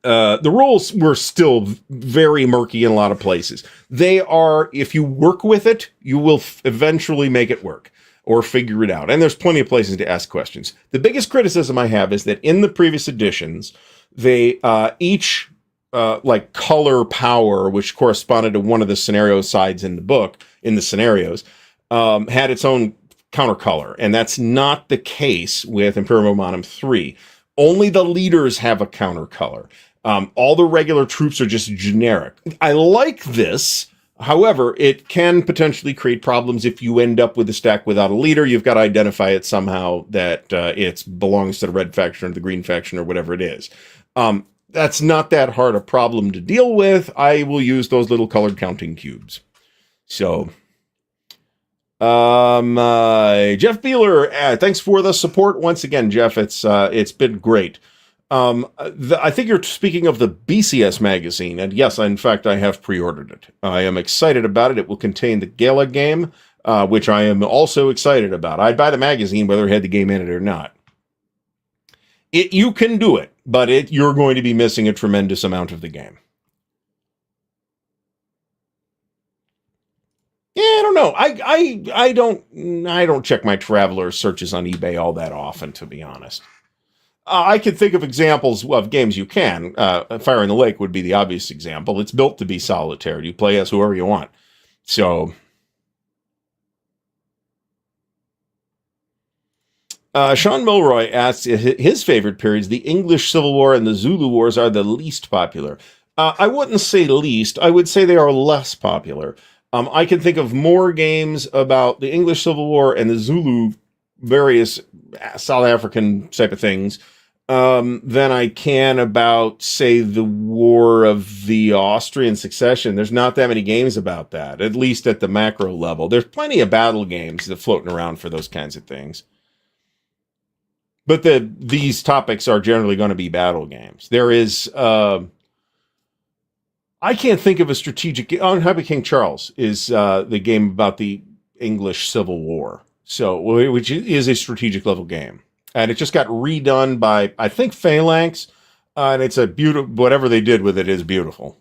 The rules were still very murky in a lot of places. They are, if you work with it, you will eventually make it work or figure it out. And there's plenty of places to ask questions. The biggest criticism I have is that in the previous editions, they each color power, which corresponded to one of the scenario sides in the book, in the scenarios, had its own counter color. And that's not the case with Imperium Romanum 3. Only the leaders have a counter color. All the regular troops are just generic. I like this. However, it can potentially create problems if you end up with a stack without a leader. You've got to identify it somehow that it belongs to the red faction or the green faction or whatever it is. That's not that hard a problem to deal with. I will use those little colored counting cubes. So, Jeff Beeler, thanks for the support once again, Jeff. It's been great. I think you're speaking of the BCS magazine, and yes, in fact, I have pre-ordered it. I am excited about it. It will contain the Gala game, which I am also excited about. I'd buy the magazine whether it had the game in it or not. You can do it, but you're going to be missing a tremendous amount of the game. Yeah, I don't know. I don't check my Traveler searches on eBay all that often, to be honest. I can think of examples of games you can. Fire in the Lake would be the obvious example. It's built to be solitaire. You play as whoever you want. So, Sean Milroy asks his favorite periods, the English Civil War and the Zulu Wars, are the least popular. I wouldn't say least. I would say they are less popular. I can think of more games about the English Civil War and the Zulu, various South African type of things, than I can about, say, the War of the Austrian Succession. There's not that many games about that, at least at the macro level. There's plenty of battle games that floating around for those kinds of things. But these topics are generally going to be battle games. There is, I can't think of a strategic. Unhappy King Charles is the game about the English Civil War, so which is a strategic level game, and it just got redone by, I think, Phalanx, and it's a beautiful. Whatever they did with it is beautiful.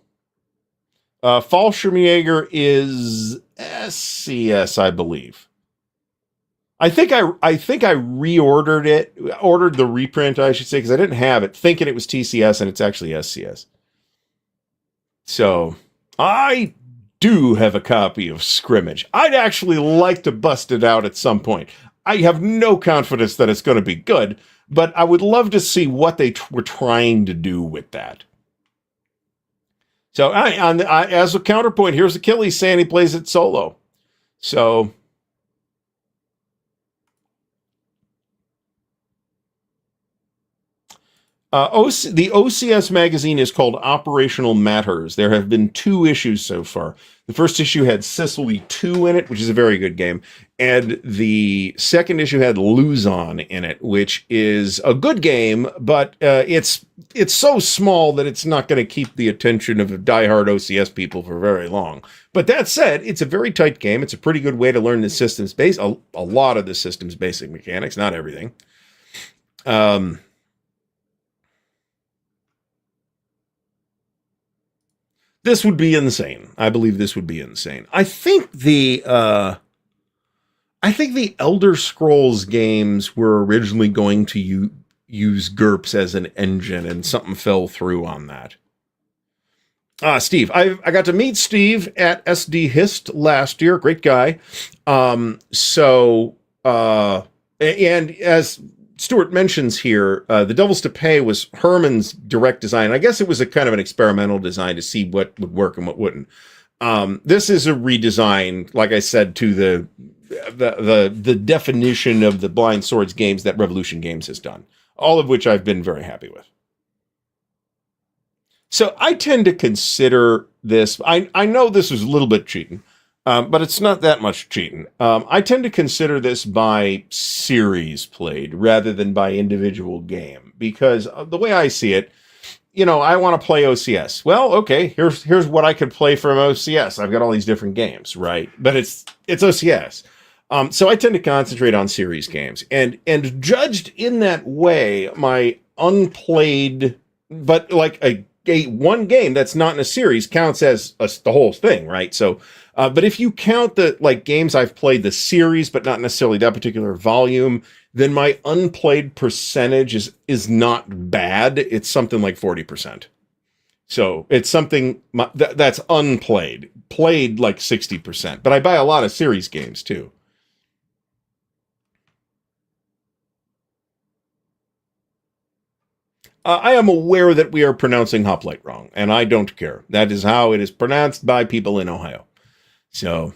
Fallschirmjäger is SCS, I believe. I think I reordered it, ordered the reprint, I should say, because I didn't have it, thinking it was TCS, and it's actually SCS. So I do have a copy of Scrimmage. I'd actually like to bust it out at some point. I have no confidence that it's going to be good, but I would love to see what they were trying to do with that. So as a counterpoint, here's Achilles saying he plays it solo. So the OCS magazine is called Operational Matters. There have been 2 issues so far. The first issue had Sicily 2 in it, which is a very good game. And the second issue had Luzon in it, which is a good game, but it's so small that it's not going to keep the attention of diehard OCS people for very long. But that said, it's a very tight game. It's a pretty good way to learn the system's a lot of the system's basic mechanics, not everything. This would be insane. I believe this would be insane. I think the Elder Scrolls games were originally going to use GURPS as an engine, and something fell through on that. Steve. I got to meet Steve at SD Hist last year. Great guy. And as Stuart mentions here, The Devils to Pay was Herman's direct design. I guess it was a kind of an experimental design to see what would work and what wouldn't. This is a redesign, like I said, to the definition of the Blind Swords games that Revolution Games has done, all of which I've been very happy with. So I tend to consider this, I know this is a little bit cheating, but it's not that much cheating. I tend to consider this by series played rather than by individual game, because the way I see it, I want to play OCS. Well, okay, here's what I could play from OCS. I've got all these different games, right? But it's OCS. So I tend to concentrate on series games, and judged in that way, my unplayed, but like one game that's not in a series counts as the whole thing, right? So, but if you count the games I've played the series, but not necessarily that particular volume, then my unplayed percentage is not bad. It's something like 40%. So it's something that's unplayed, played like 60%. But I buy a lot of series games too. I am aware that we are pronouncing hoplite wrong, and I don't care. That is how it is pronounced by people in Ohio. So,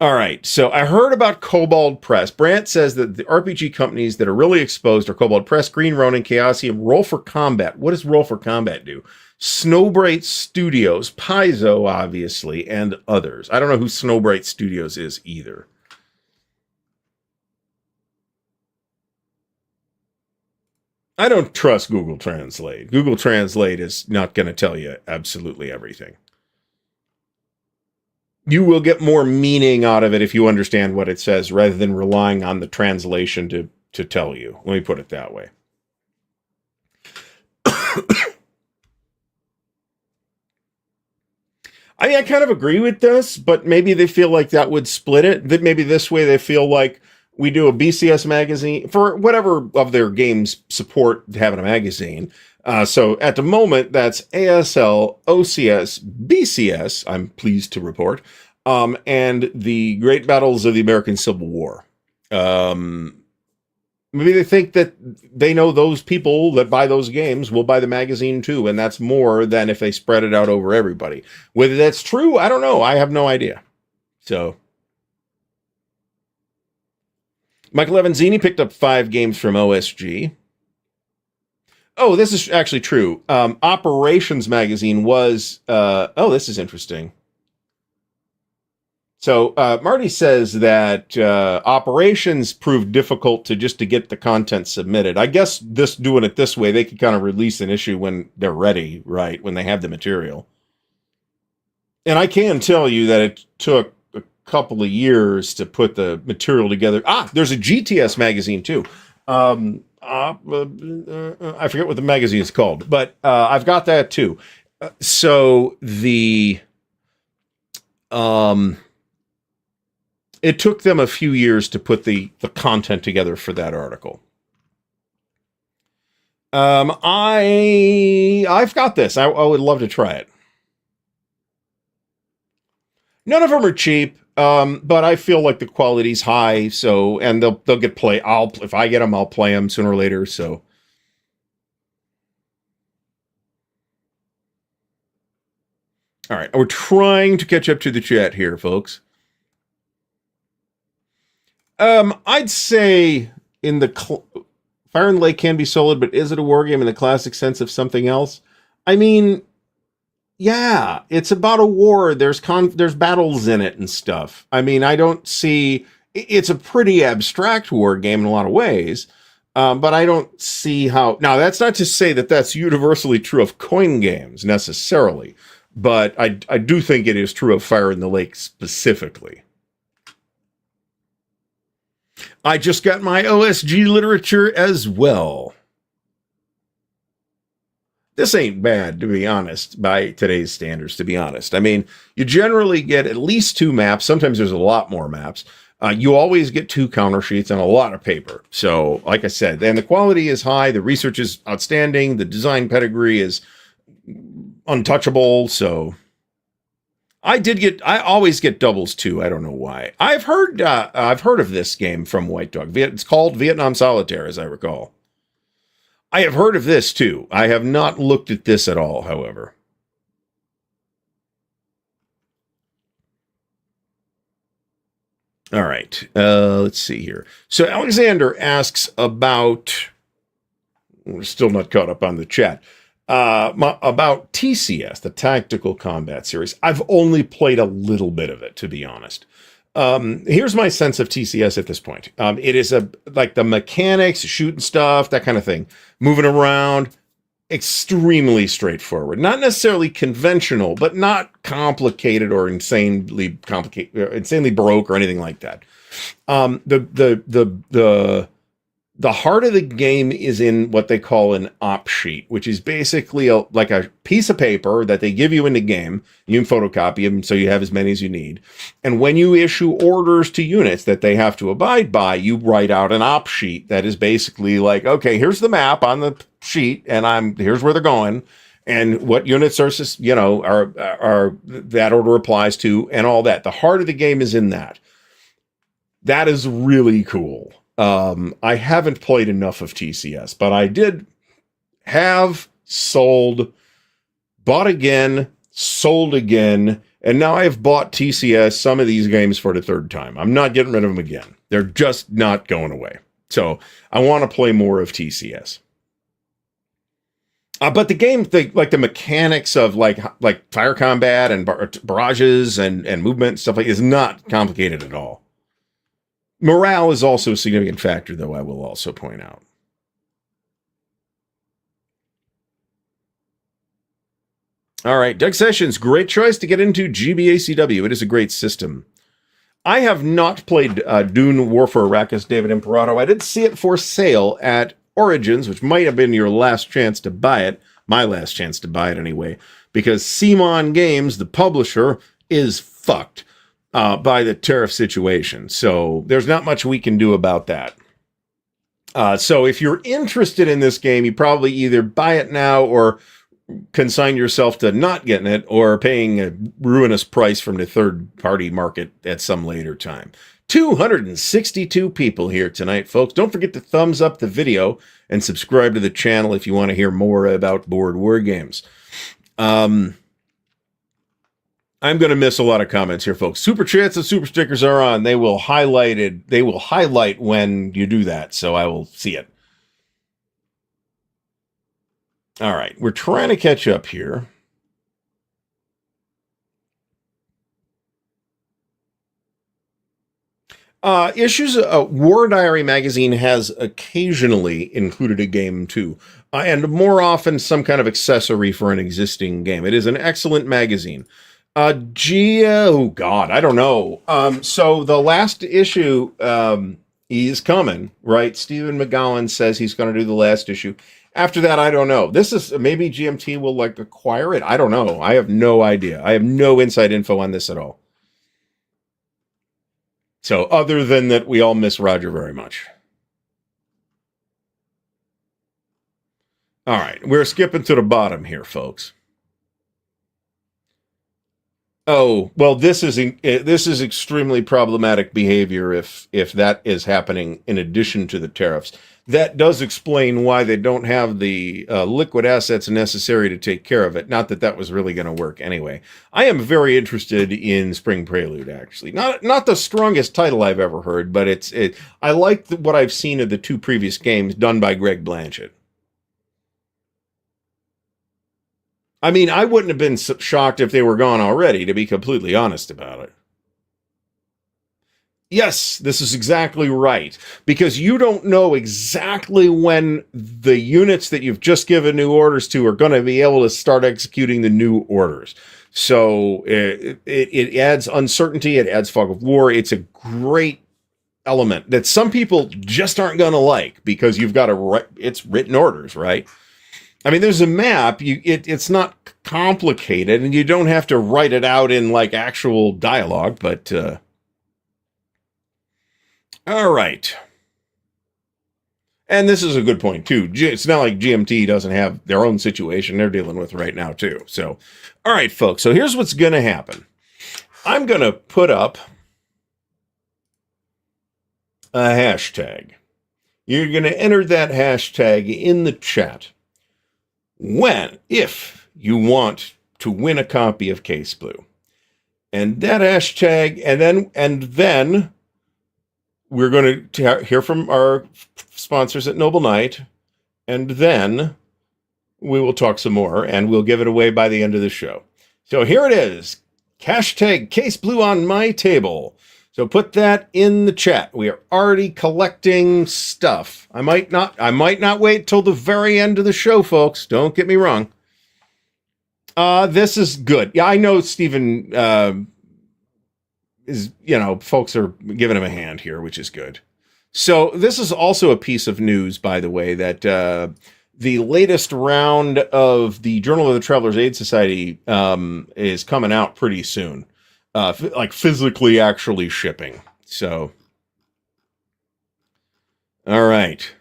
all right. So I heard about Kobold Press. Brant says that the RPG companies that are really exposed are Kobold Press, Green Ronin, Chaosium, Roll for Combat. What does Roll for Combat do? Snowbright Studios, Paizo, obviously, and others. I don't know who Snowbright Studios is either. I don't trust Google Translate. Google Translate is not going to tell you absolutely everything. You will get more meaning out of it if you understand what it says rather than relying on the translation to tell you. Let me put it that way. I mean, I kind of agree with this, but maybe they feel like that would split it. That maybe this way they feel like we do a BCS magazine for whatever of their games support having a magazine. So at the moment, that's ASL, OCS, BCS, I'm pleased to report, and the Great Battles of the American Civil War. Maybe they think that they know those people that buy those games will buy the magazine too, and that's more than if they spread it out over everybody. Whether that's true, I don't know. I have no idea. So, Michael Evanzini picked up 5 games from OSG. Oh, this is actually true. Operations magazine was... this is interesting. So Marty says that operations proved difficult to get the content submitted. I guess doing it this way, they could kind of release an issue when they're ready, right? When they have the material. And I can tell you that it took a couple of years to put the material together. There's a GTS magazine too. I forget what the magazine is called, but I've got that too. It took them a few years to put the content together for that article. I've got this. I would love to try it. None of them are cheap, but I feel like the quality's high. So, and they'll get play. If I get them, I'll play them sooner or later. So. All right, we're trying to catch up to the chat here, folks. I'd say in the Fire and Lake can be solid, but is it a war game in the classic sense of something else? I mean, yeah, it's about a war. There's battles in it and stuff. I mean, I don't see. It's a pretty abstract war game in a lot of ways, but I don't see how. Now, that's not to say that that's universally true of coin games necessarily, but I do think it is true of Fire in the Lake specifically. I just got my OSG literature as well. This ain't bad, to be honest, by today's standards, to be honest. I mean, you generally get at least 2 maps. Sometimes there's a lot more maps. You always get 2 counter sheets and a lot of paper. So, like I said, and the quality is high. The research is outstanding. The design pedigree is untouchable. So... I always get doubles too. I don't know why. I've heard of this game from White Dog. It's called Vietnam Solitaire, as I recall. I have heard of this too. I have not looked at this at all, however. All right. Let's see here. So Alexander asks about... We're still not caught up on the chat. About TCS, the Tactical Combat Series. I've only played a little bit of it, to be honest. Here's my sense of TCS at this point. It is like the mechanics, shooting stuff, that kind of thing. Moving around, extremely straightforward. Not necessarily conventional, but not complicated or insanely broke or anything like that. The heart of the game is in what they call an op sheet, which is basically like a piece of paper that they give you in the game. You can photocopy them so you have as many as you need. And when you issue orders to units that they have to abide by, you write out an op sheet that is basically like, okay, here's the map on the sheet, and here's where they're going, and what units are that order applies to, and all that. The heart of the game is in that. That is really cool. I haven't played enough of TCS, but I did have sold, bought again, sold again, and now I have bought TCS, some of these games for the 3rd time. I'm not getting rid of them again. They're just not going away. So I want to play more of TCS. But the game, like the mechanics of like fire combat and barrages and movement and stuff is not complicated at all. Morale is also a significant factor, though, I will also point out. All right, Doug Sessions, great choice to get into GBACW. It is a great system. I have not played Dune Warfare Arrakis, David Imperato. I did see it for sale at Origins, which might have been your last chance to buy it. My last chance to buy it, anyway. Because Simon Games, the publisher, is fucked by the tariff situation. So there's not much we can do about that. So if you're interested in this game, you probably either buy it now or consign yourself to not getting it or paying a ruinous price from the third-party market at some later time. 262 people here tonight, folks. Don't forget to thumbs up the video and subscribe to the channel if you want to hear more about board war games. I'm going to miss a lot of comments here, folks. Super chats and super stickers are on. They will highlight when you do that, so I will see it. All right, we're trying to catch up here. War Diary magazine has occasionally included a game too, and more often some kind of accessory for an existing game. It is an excellent magazine. Oh God, I don't know. So the last issue is coming, right? Stephen McGowan says he's going to do the last issue. After that, I don't know. This is maybe GMT will like acquire it. I don't know. I have no idea. I have no inside info on this at all. So other than that, we all miss Roger very much. All right, we're skipping to the bottom here, folks. Oh, well, this is extremely problematic behavior if that is happening in addition to the tariffs. That does explain why they don't have the liquid assets necessary to take care of it. Not that that was really going to work anyway. I am very interested in Spring Prelude, actually. Not the strongest title I've ever heard, but I like what I've seen of the two previous games done by Greg Blanchett. I mean, I wouldn't have been shocked if they were gone already, to be completely honest about it. Yes, this is exactly right, because you don't know exactly when the units that you've just given new orders to are going to be able to start executing the new orders. So it adds uncertainty, it adds fog of war. It's a great element that some people just aren't going to like because you've got it's written orders, right? I mean, there's a map. It's not complicated, and you don't have to write it out in like actual dialogue. But all right, and this is a good point too. It's not like GMT doesn't have their own situation they're dealing with right now too. So, all right, folks. So here's what's going to happen. I'm going to put up a hashtag. You're going to enter that hashtag in the chat. If you want to win a copy of Case Blue, and that hashtag, and then we're going to hear from our sponsors at Noble Knight, and then we will talk some more, and we'll give it away by the end of the show. So here it is, hashtag Case Blue on my table. So put that in the chat. We are already collecting stuff. I might not wait till the very end of the show, folks. Don't get me wrong. This is good. Yeah, I know Stephen is, folks are giving him a hand here, which is good. So this is also a piece of news, by the way, that the latest round of the Journal of the Traveler's Aid Society is coming out pretty soon. Like physically actually shipping. So, all right.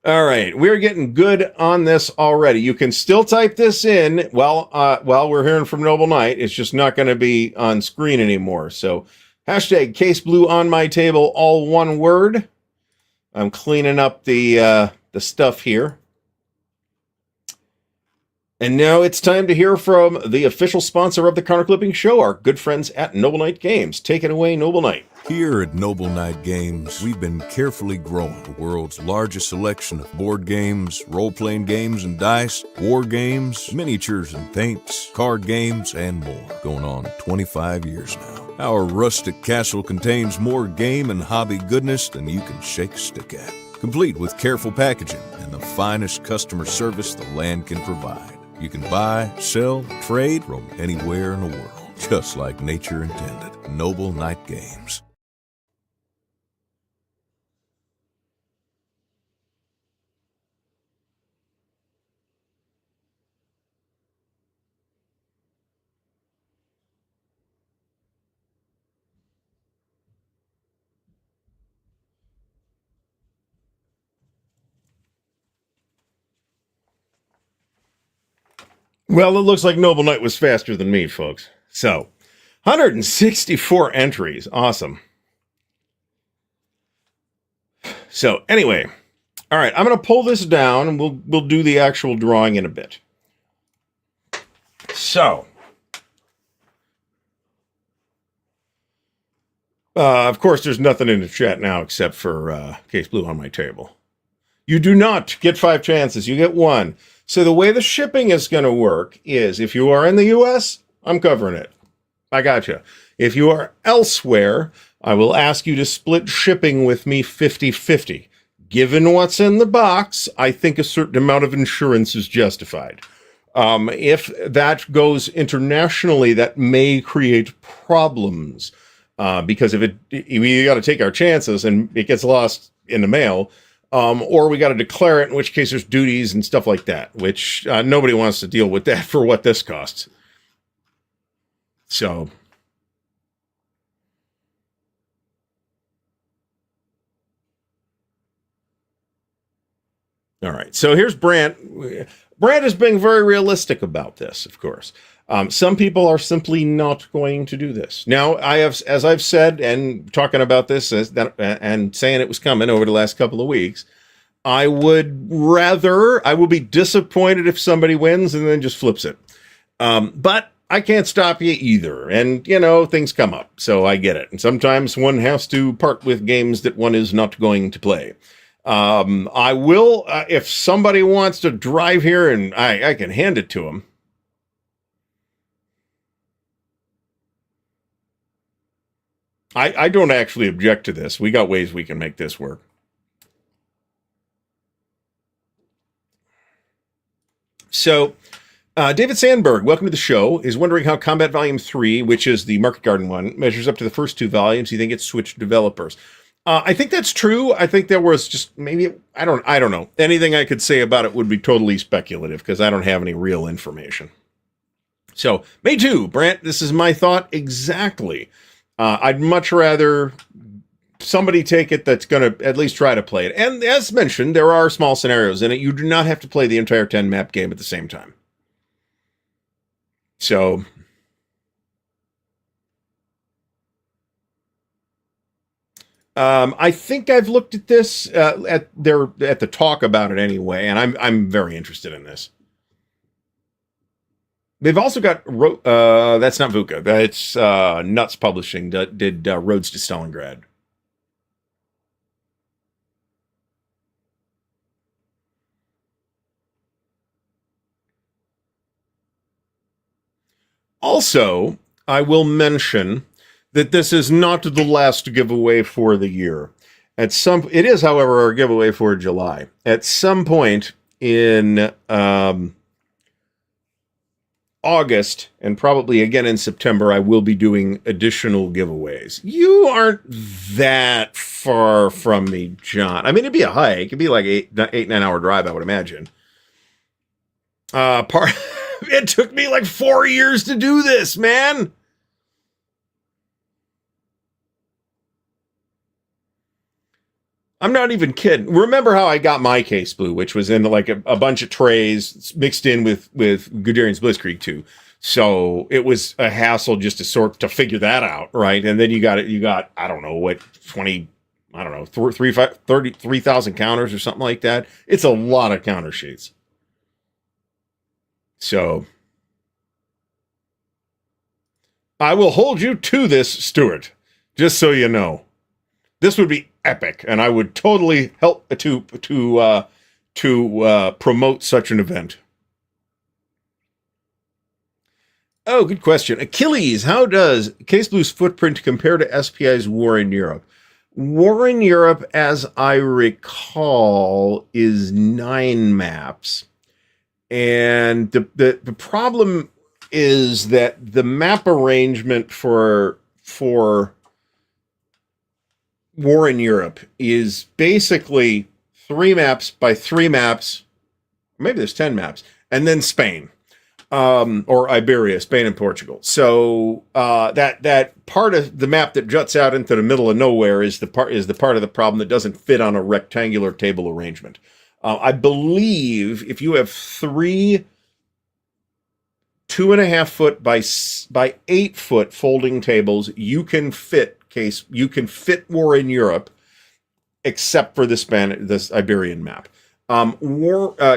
All right, we're getting good on this already. You can still type this in while we're hearing from Noble Knight. It's just not going to be on screen anymore. So, hashtag Case Blue on my table, all one word. I'm cleaning up the stuff here. And now it's time to hear from the official sponsor of the Counter Clipping Show, our good friends at Noble Knight Games. Take it away, Noble Knight. Here at Noble Knight Games, we've been carefully growing the world's largest selection of board games, role-playing games and dice, war games, miniatures and paints, card games, and more. Going on 25 years now. Our rustic castle contains more game and hobby goodness than you can shake a stick at. Complete with careful packaging and the finest customer service the land can provide. You can buy, sell, trade from anywhere in the world, just like nature intended. Noble Knight Games. Well, it looks like Noble Knight was faster than me, folks. So, 164 entries. Awesome. So anyway, all right, I'm going to pull this down and we'll do the actual drawing in a bit. So, of course, there's nothing in the chat now except for Case Blue on my table. You do not get 5 chances. You get 1. So the way the shipping is going to work is if you are in the U.S., I'm covering it. I got you. If you are elsewhere, I will ask you to split shipping with me 50-50. Given what's in the box, I think a certain amount of insurance is justified. If that goes internationally, that may create problems because we got to take our chances and it gets lost in the mail, or we got to declare it, in which case there's duties and stuff like that, which nobody wants to deal with that for what this costs. So, all right. So here's Brant. Brant is being very realistic about this, of course. Some people are simply not going to do this. Now, as I've said, and talking about this and saying it was coming over the last couple of weeks, I will be disappointed if somebody wins and then just flips it. But I can't stop you either. And, things come up. So I get it. And sometimes one has to part with games that one is not going to play. I will, if somebody wants to drive here and I can hand it to them. I don't actually object to this. We got ways we can make this work. So, David Sandberg, welcome to the show, is wondering how Combat Volume 3, which is the Market Garden one, measures up to the first 2 volumes. You think it's switched developers? I think that's true. I think there was just maybe, I don't know. Anything I could say about it would be totally speculative because I don't have any real information. So, me too, Brant. This is my thought exactly. I'd much rather somebody take it that's going to at least try to play it. And as mentioned, there are small scenarios in it. You do not have to play the entire 10-map game at the same time. So, I think I've looked at this at the talk about it anyway, and I'm very interested in this. They've also got that's not VUCA. That's Nuts Publishing that did Roads to Stalingrad. Also, I will mention that this is not the last giveaway for the year. It is, however, our giveaway for July. At some point in August, and probably again in September, I will be doing additional giveaways. You aren't that far from me, John. I mean, it'd be a hike. It'd be like 9 hour drive, I would imagine. It took me like 4 years to do this, man. I'm not even kidding. Remember how I got my Case Blue, which was in like a bunch of trays mixed in with Guderian's Blitzkrieg 2. So it was a hassle just to figure that out, right? And then you got, I don't know what, 33,000 counters or something like that. It's a lot of counter sheets. So I will hold you to this, Stuart, just so you know. This would be epic, and I would totally help to promote such an event. Oh, good question. Achilles, how does Case Blue's footprint compare to SPI's War in Europe? War in Europe, as I recall, is 9 maps. And the problem is that the map arrangement for War in Europe is basically 3 maps by 3 maps, maybe there's 10 maps, and then Spain, or Iberia, Spain and Portugal. So that part of the map that juts out into the middle of nowhere is the part of the problem that doesn't fit on a rectangular table arrangement. I believe if you have 3 2.5 foot by 8 foot folding tables. You can fit War in Europe, except for this Iberian map.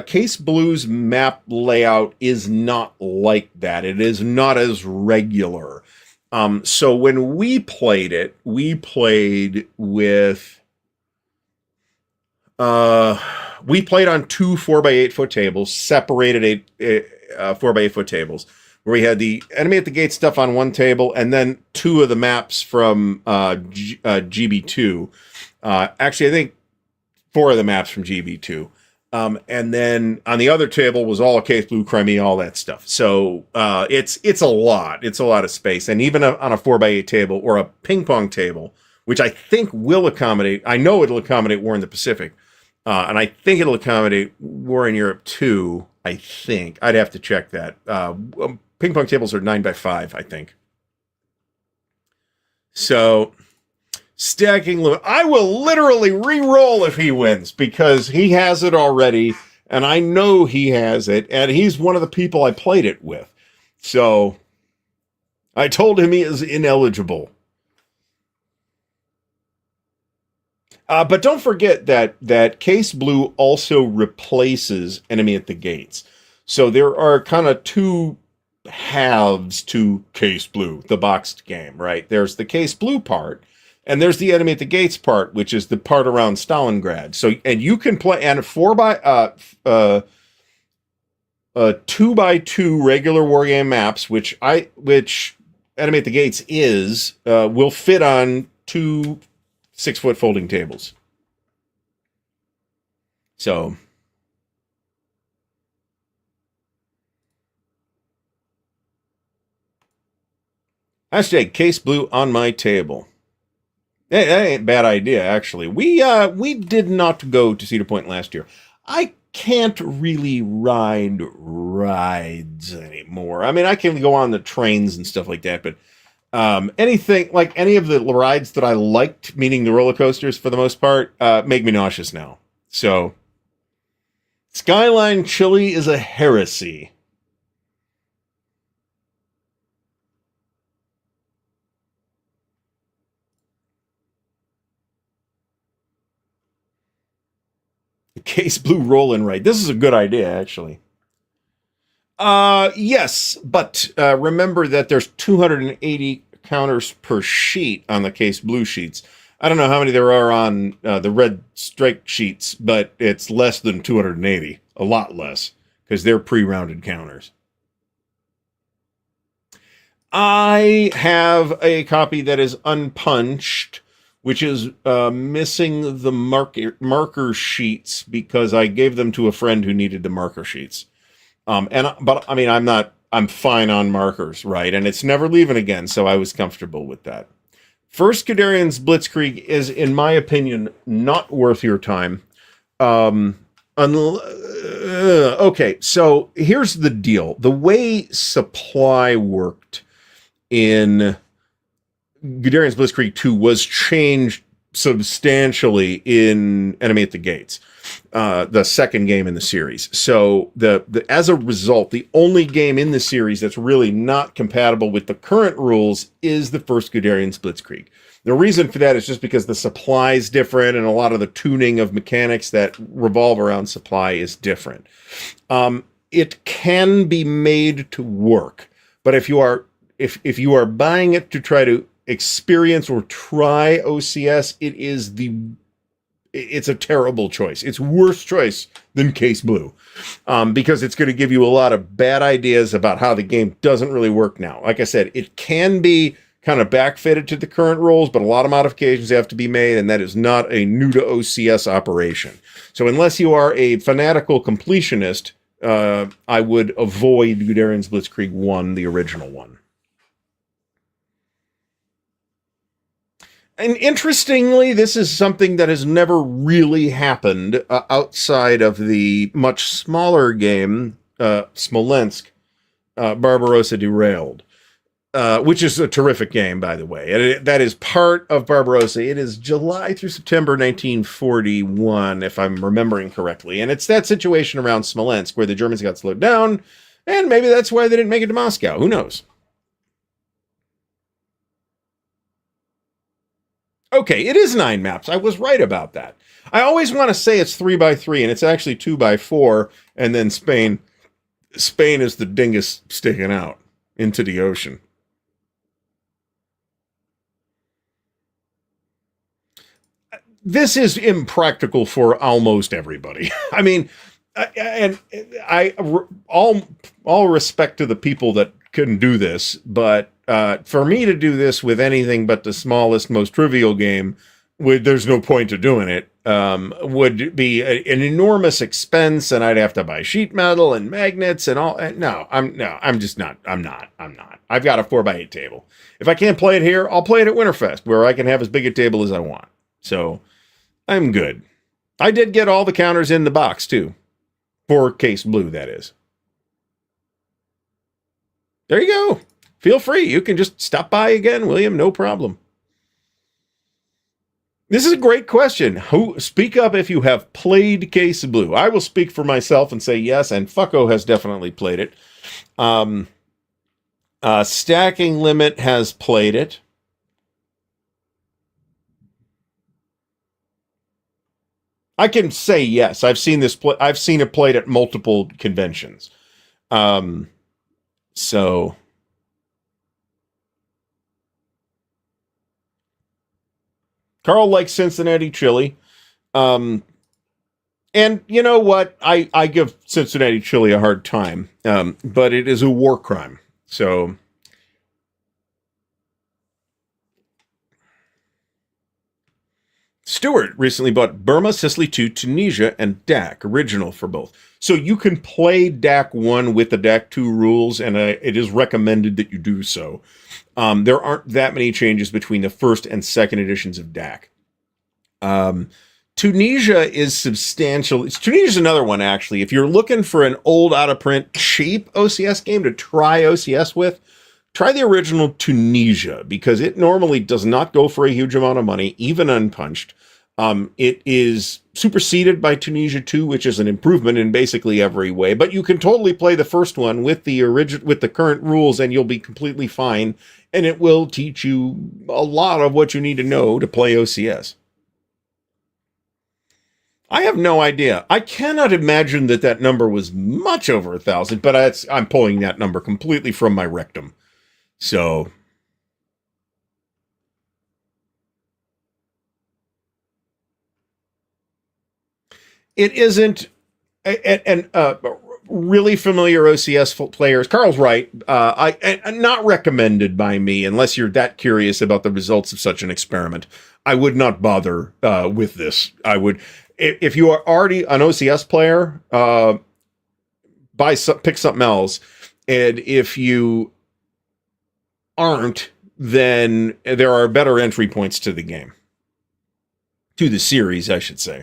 Case Blue's map layout is not like that. It is not as regular. So when we played it, we played with, we played on 2 4x8 tables, separated 4x8 tables, where we had the enemy at the gate stuff on one table, and then 2 of the maps from GB2. Actually, I think 4 of the maps from GB2. And then on the other table was all Case Blue, Crimea, all that stuff. So it's a lot. It's a lot of space. And even on a 4x8 table or a ping pong table, which I think will accommodate, I know it'll accommodate War in the Pacific. And I think it'll accommodate War in Europe too, I think. I'd have to check that. Ping pong tables are 9x5, I think. So stacking limit. I will literally re-roll if he wins, because he has it already, and I know he has it, and he's one of the people I played it with. So I told him he is ineligible. But don't forget that Case Blue also replaces Enemy at the Gates. So there are kind of 2 halves to Case Blue, the boxed game, right? There's the Case Blue part, and there's the Enemy at the Gates part, which is the part around Stalingrad. So, and you can play, and 2x2 regular wargame maps, which Enemy at the Gates will fit on 2 6-foot folding tables. So hashtag Case Blue on my table. Hey, that ain't a bad idea, actually. We did not go to Cedar Point last year. I can't really ride rides anymore. I mean, I can go on the trains and stuff like that, but anything like any of the rides that I liked, meaning the roller coasters for the most part, make me nauseous now. So Skyline Chili is a heresy. Case Blue roll and ride. This is a good idea, actually. Yes, but remember that there's 280 counters per sheet on the Case Blue sheets. I don't know how many there are on the red strike sheets, but it's less than 280. A lot less, because they're pre-rounded counters. I have a copy that is unpunched, which is missing the marker sheets, because I gave them to a friend who needed the marker sheets. But I mean, I'm fine on markers, right? And it's never leaving again, so I was comfortable with that. First Guderian's Blitzkrieg is, in my opinion, not worth your time. Okay, so here's the deal. The way supply worked in Guderian's Blitzkrieg 2 was changed substantially in Enemy at the Gates, the second game in the series. So as a result, the only game in the series that's really not compatible with the current rules is the first Guderian's Blitzkrieg. The reason for that is just because the supply is different, and a lot of the tuning of mechanics that revolve around supply is different. It can be made to work, but if you are buying it to try to experience or try OCS, it's a terrible choice. It's worse choice than Case Blue, because it's going to give you a lot of bad ideas about how the game doesn't really work now. Like I said, it can be kind of backfitted to the current rules, but a lot of modifications have to be made, and that is not a new to OCS operation. So unless you are a fanatical completionist, I would avoid Guderian's Blitzkrieg 1, the original one. And interestingly, this is something that has never really happened outside of the much smaller game, Smolensk, Barbarossa Derailed, which is a terrific game, by the way. And that is part of Barbarossa. It is July through September 1941, if I'm remembering correctly. And it's that situation around Smolensk where the Germans got slowed down, And maybe that's why they didn't make it to Moscow. Who knows? Okay, it is 9 maps. I was right about that. I always want to say it's 3x3, and it's actually 2x4, and then Spain. Spain is the dingus sticking out into the ocean. This is impractical for almost everybody. I mean, all respect to the people that can do this, but for me to do this with anything but the smallest, most trivial game, there's no point to doing it. Would be an enormous expense, and I'd have to buy sheet metal and magnets and all. I'm not. I've got a 4x8 table. If I can't play it here, I'll play it at Winterfest, where I can have as big a table as I want. So I'm good. I did get all the counters in the box too, for Case Blue, that is. There you go. Feel free. You can just stop by again, William. No problem. This is a great question. Speak up if you have played Case Blue. I will speak for myself and say yes, and Fucko has definitely played it. Stacking Limit has played it. I can say yes. I've seen this. I've seen it played at multiple conventions. So. Carl likes Cincinnati chili. And you know what? I give Cincinnati chili a hard time. But it is a war crime. So. Stuart recently bought Burma, Sicily 2, Tunisia, and DAC, original for both. So you can play DAC 1 with the DAC 2 rules, and it is recommended that you do so. There aren't that many changes between the first and second editions of DAC. Tunisia is substantial. Tunisia's another one, actually. If you're looking for an old, out-of-print, cheap OCS game to try OCS with, try the original Tunisia, because it normally does not go for a huge amount of money, even unpunched. It is superseded by Tunisia 2, which is an improvement in basically every way. But you can totally play the first one with the current rules, and you'll be completely fine. And it will teach you a lot of what you need to know to play OCS. I have no idea. I cannot imagine that number was much over 1,000, but I'm pulling that number completely from my rectum. So. It isn't, and really familiar OCS players, Carl's right, and not recommended by me unless you're that curious about the results of such an experiment. I would not bother with this. I would, if you are already an OCS player, pick something else. And if you aren't, then there are better entry points to the game. To the series, I should say.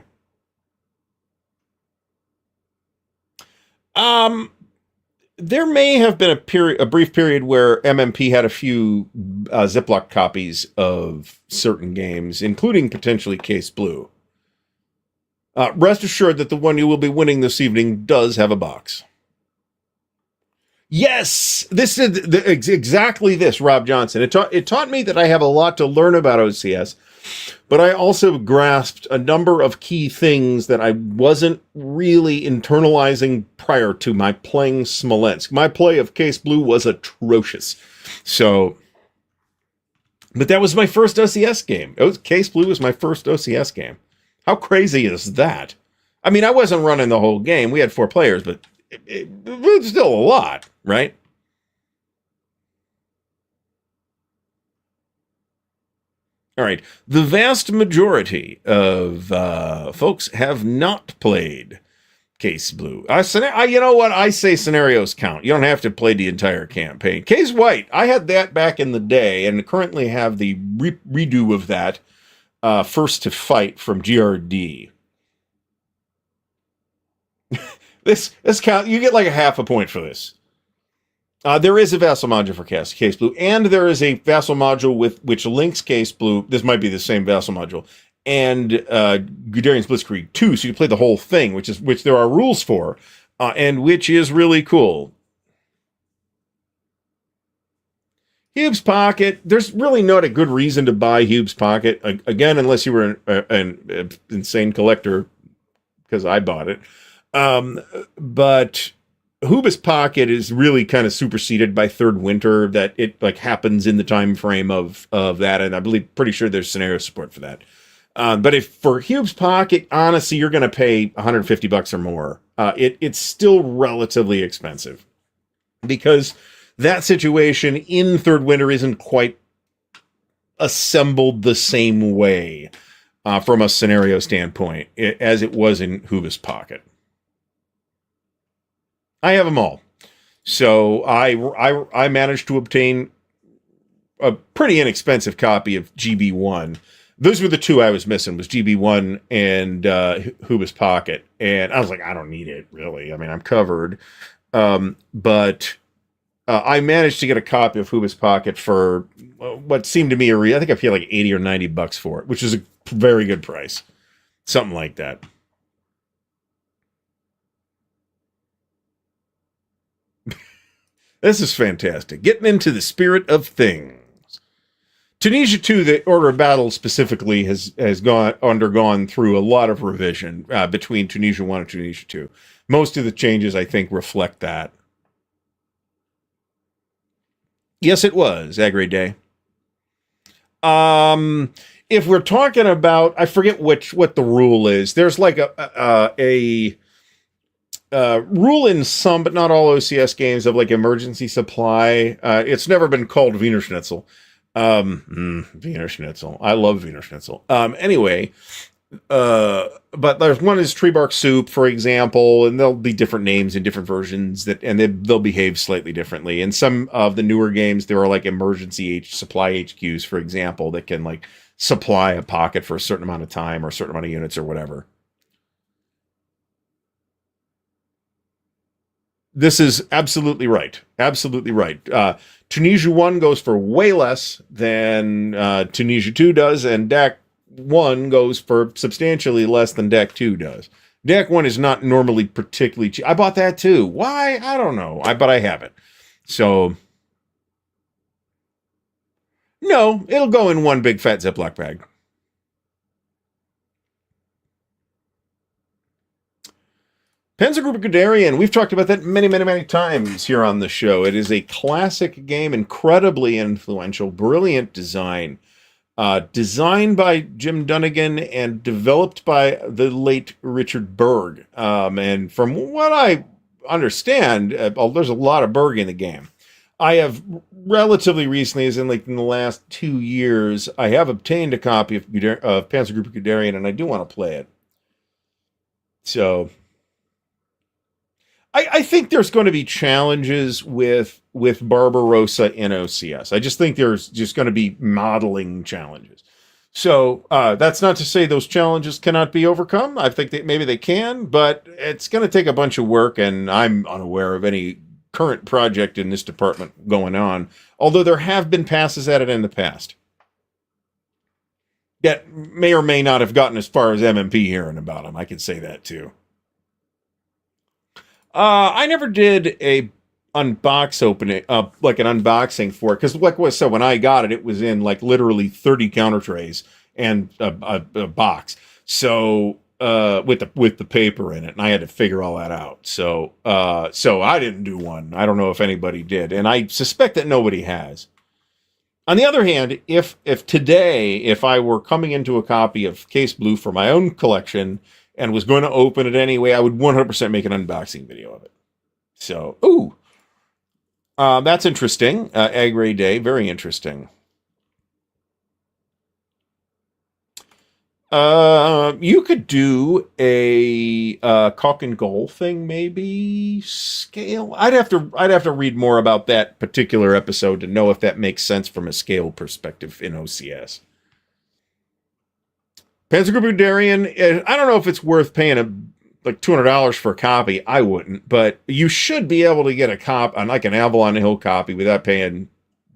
There may have been a brief period where MMP had a few Ziploc copies of certain games, including potentially Case Blue. Rest assured that the one you will be winning this evening does have a box. Yes, this is exactly this, Rob Johnson. It taught me that I have a lot to learn about OCS, but I also grasped a number of key things that I wasn't really internalizing prior to my playing Smolensk. My play of Case Blue was atrocious. So, but that was my first OCS game. Case Blue was my first OCS game. How crazy is that? I mean, I wasn't running the whole game. We had 4 players, but it was still a lot, right? All right. The vast majority of folks have not played Case Blue. You know what? I say scenarios count. You don't have to play the entire campaign. Case White, I had that back in the day and currently have the redo of that First to Fight from GRD. This count. You get like a half a point for this. There is a vassal module for Case Blue, and there is a vassal module which links Case Blue. This might be the same vassal module, and Guderian's Blitzkrieg 2, so you play the whole thing, which there are rules for, and which is really cool. Hube's Pocket, there's really not a good reason to buy Hube's Pocket. Again, unless you were an insane collector, because I bought it. But Hube's Pocket is really kind of superseded by Third Winter, that it like happens in the time frame of that, and I believe pretty sure there's scenario support for that. But if for Hube's Pocket, honestly, you're going to pay $150 or more. It's still relatively expensive because that situation in Third Winter isn't quite assembled the same way from a scenario standpoint as it was in Hube's Pocket. I have them all. So I managed to obtain a pretty inexpensive copy of GB1. Those were the two I was missing, was GB1 and Hube's Pocket. And I was like, I don't need it, really. I mean, I'm covered. But I managed to get a copy of Hube's Pocket for what seemed to me I think I paid like $80 or $90 for it, which is a very good price. Something like that. This is fantastic. Getting into the spirit of things. Tunisia 2, the Order of Battle specifically, has undergone through a lot of revision between Tunisia 1 and Tunisia 2. Most of the changes, I think, reflect that. Yes, it was Agri Day. If we're talking about, I forget what the rule is. There's like a rule in some, but not all OCS games of like emergency supply. It's never been called Wiener Schnitzel. Wiener Schnitzel. I love Wiener Schnitzel. Anyway, but there's one is tree bark soup, for example, and there'll be different names in different versions they'll behave slightly differently. In some of the newer games, there are like emergency supply HQs, for example, that can like supply a pocket for a certain amount of time or a certain amount of units or whatever. This is absolutely right. Absolutely right. Tunisia 1 goes for way less than Tunisia 2 does, and DAC 1 goes for substantially less than DAC 2 does. DAC 1 is not normally particularly cheap. I bought that too. Why? I don't know. But I have it. So, no, it'll go in one big fat Ziploc bag. Panzergruppe Guderian, we've talked about that many, many, many times here on the show. It is a classic game, incredibly influential, brilliant design. Designed by Jim Dunnigan and developed by the late Richard Berg. And from what I understand, there's a lot of Berg in the game. I have relatively recently, as in like in the last 2 years, I have obtained a copy of Panzergruppe Guderian, and I do want to play it. So I think there's going to be challenges with Barbarossa in OCS. I just think there's just going to be modeling challenges. So that's not to say those challenges cannot be overcome. I think that maybe they can, but it's going to take a bunch of work, and I'm unaware of any current project in this department going on, although there have been passes at it in the past that may or may not have gotten as far as MMP hearing about them. I can say that too. I never did a unbox opening, like an unboxing for it, because like was so when I got it, it was in like literally 30 counter trays and a box. So with the paper in it, and I had to figure all that out. So I didn't do one. I don't know if anybody did, and I suspect that nobody has. On the other hand, if today, if I were coming into a copy of Case Blue for my own collection and was going to open it anyway, I would 100% make an unboxing video of it. So, that's interesting. Agri Day, very interesting. You could do a cock and goal thing, maybe scale. I'd have to read more about that particular episode to know if that makes sense from a scale perspective in OCS. Panzergruppe Guderian, I don't know if it's worth paying like $200 for a copy. I wouldn't, but you should be able to get a cop on like an Avalon Hill copy without paying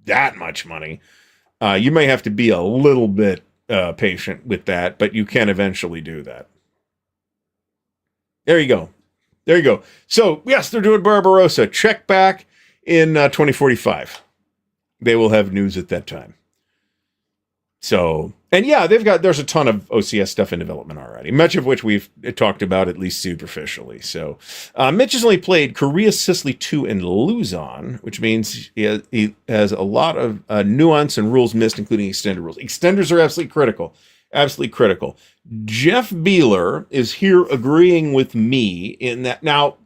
that much money. You may have to be a little bit patient with that, but you can eventually do that. There you go. So yes, they're doing Barbarossa. Check back in 2045. They will have news at that time. So, and yeah, there's a ton of OCS stuff in development already, much of which we've talked about at least superficially. So, Mitch has only played Korea, Sicily 2, and Luzon, which means he has a lot of nuance and rules missed, including extended rules. Extenders are absolutely critical. Absolutely critical. Jeff Beeler is here agreeing with me in that. Now,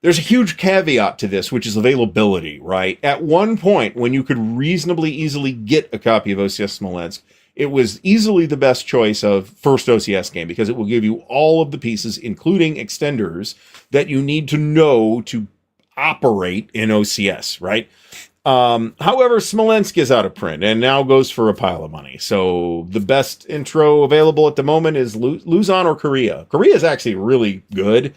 there's a huge caveat to this, which is availability, right? At one point, when you could reasonably easily get a copy of OCS Smolensk, it was easily the best choice of first OCS game because it will give you all of the pieces, including extenders, that you need to know to operate in OCS, right? However, Smolensk is out of print and now goes for a pile of money. So the best intro available at the moment is Luzon or Korea. Korea is actually really good.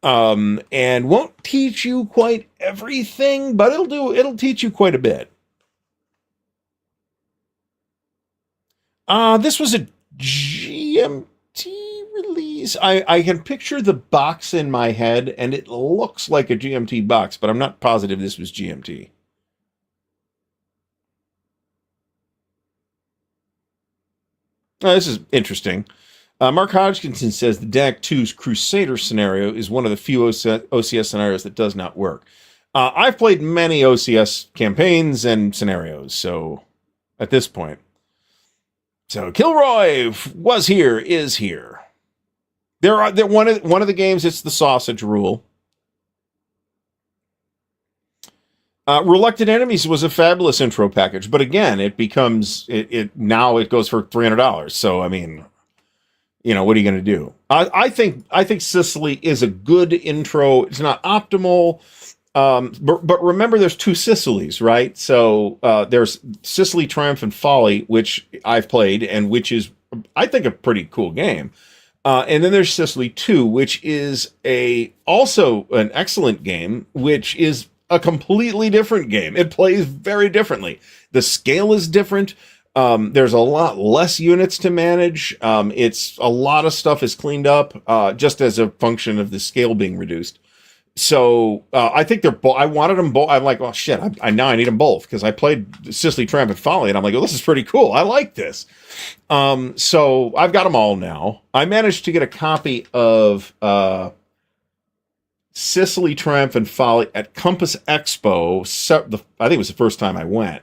And won't teach you quite everything, but it'll teach you quite a bit. This was a GMT release. I can picture the box in my head, and it looks like a GMT box, but I'm not positive this was GMT. This is interesting. Mark Hodgkinson says the DAC 2's Crusader scenario is one of the few OCS scenarios that does not work. I've played many OCS campaigns and scenarios, so at this point. So Kilroy was here, is here. One of the games, it's the sausage rule. Reluctant Enemies was a fabulous intro package, but again, it becomes now it goes for $300. So I mean, what are you going to do? I think Sicily is a good intro. It's not optimal, but remember, there's two Sicilies, right? So there's Sicily Triumph and Folly, which I've played, and which is, I think, a pretty cool game. And then there's Sicily 2, which is also an excellent game, which is a completely different game. It plays very differently. The scale is different. There's a lot less units to manage. It's a lot of stuff is cleaned up just as a function of the scale being reduced. So I think they're both. I wanted them both. I'm like, oh shit! I now I need them both because I played Sicily Tramp and Folly, and I'm like, oh, this is pretty cool. I like this. So I've got them all now. I managed to get a copy of Sicily Triumph and Folly at Compass Expo. I think it was the first time I went.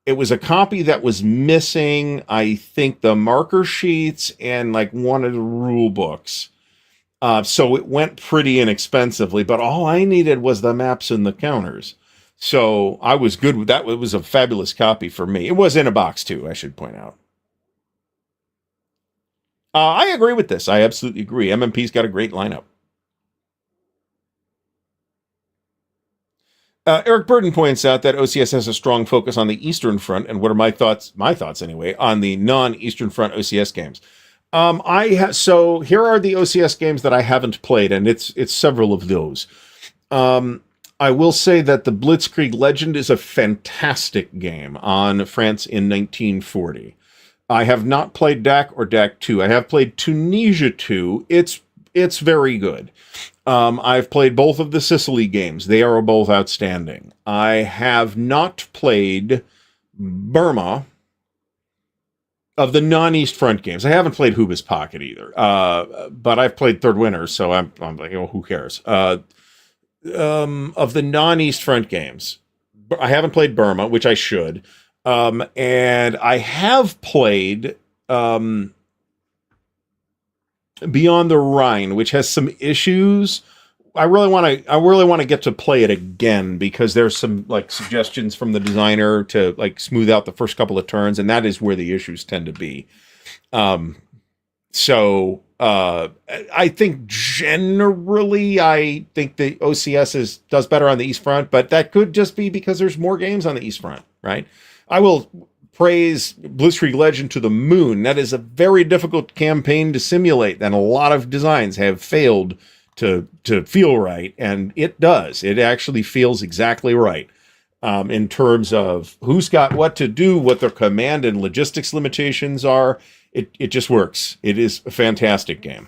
It was a copy that was missing, I think, the marker sheets and like one of the rule books. So it went pretty inexpensively, but all I needed was the maps and the counters. So I was good with that. It was a fabulous copy for me. It was in a box too, I should point out. I agree with this. I absolutely agree. MMP's got a great lineup. Eric Burden points out that OCS has a strong focus on the Eastern Front, and what are my thoughts anyway, on the non-Eastern Front OCS games. So here are the OCS games that I haven't played, and it's several of those. I will say that the Blitzkrieg Legend is a fantastic game on France in 1940. I have not played DAC or DAC 2. I have played Tunisia 2. It's very good. I've played both of the Sicily games. They are both outstanding. I have not played Burma of the non-East Front games. I haven't played Huba's Pocket either. But I've played Third Winter, so I'm like, who cares? Of the non-East Front games, I haven't played Burma, which I should. And I have played Beyond the Rhine, which has some issues. I really want to get to play it again because there's some like suggestions from the designer to like smooth out the first couple of turns, and that is where the issues tend to be. So I think generally, I think the OCS does better on the East Front, but that could just be because there's more games on the East Front, right? I will praise Blitzkrieg Legend to the moon. That is a very difficult campaign to simulate, and a lot of designs have failed to feel right, and it does. It actually feels exactly right in terms of who's got what to do, what their command and logistics limitations are. It just works. It is a fantastic game.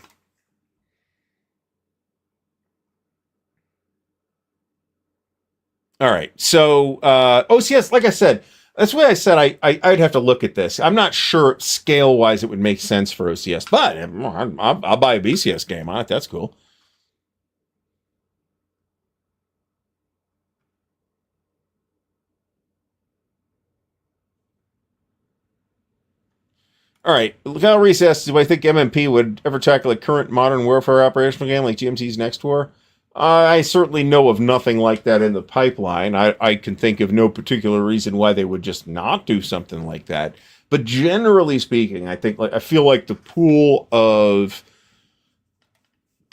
All right. So OCS, like I said, that's why I said I'd have to look at this. I'm not sure scale wise it would make sense for OCS, but I'll buy a BCS game on it. That's cool. All right. Kyle Reese asks, do I think MMP would ever tackle a current modern warfare operational game like GMT's Next War? I certainly know of nothing like that in the pipeline. I can think of no particular reason why they would just not do something like that. But generally speaking, I feel like the pool of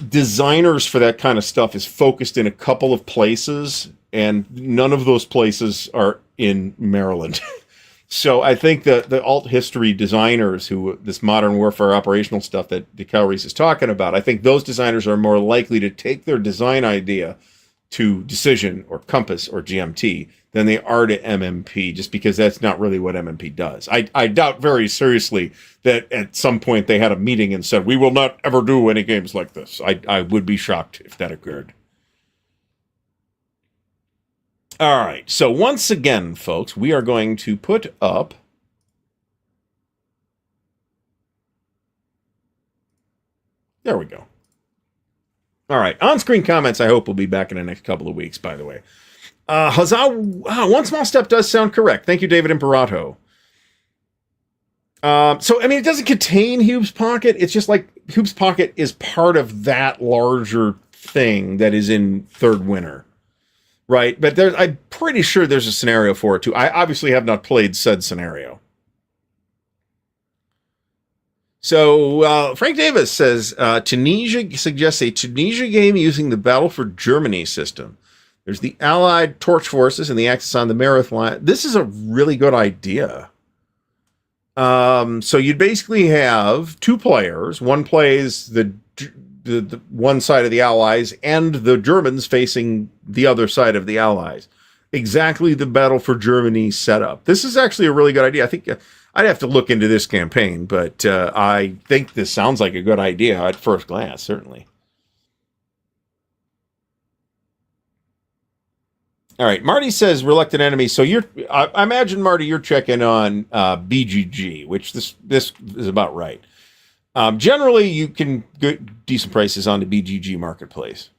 designers for that kind of stuff is focused in a couple of places, and none of those places are in Maryland. So I think the alt history designers who this modern warfare operational stuff that Kyle Reese is talking about, I think those designers are more likely to take their design idea to Decision or Compass or GMT than they are to MMP, just because that's not really what MMP does. I doubt very seriously that at some point they had a meeting and said, we will not ever do any games like this. I would be shocked if that occurred. All right, so once again, folks, we are going to put up there we go. All right, on-screen comments, I hope will be back in the next couple of weeks, by the way. Huzzah, one small step does sound correct. Thank you, David Imperato. So, I mean, it doesn't contain Hube's Pocket. It's just like Hube's Pocket is part of that larger thing that is in Third Winter. Right, but I'm pretty sure there's a scenario for it too. I obviously have not played said scenario. So Frank Davis says Tunisia suggests a Tunisia game using the Battle for Germany system. There's the Allied torch forces and the Axis on the Marathon. This is a really good idea. So you'd basically have two players. One plays the one side of the Allies and the Germans facing the other side of the Allies. Exactly the Battle for Germany setup. This is actually a really good idea. I think I'd have to look into this campaign, but I think this sounds like a good idea at first glance, certainly. All right, Marty says Reluctant Enemy. So I imagine, Marty, you're checking on BGG, which this is about right. Generally, you can get decent prices on the BGG marketplace.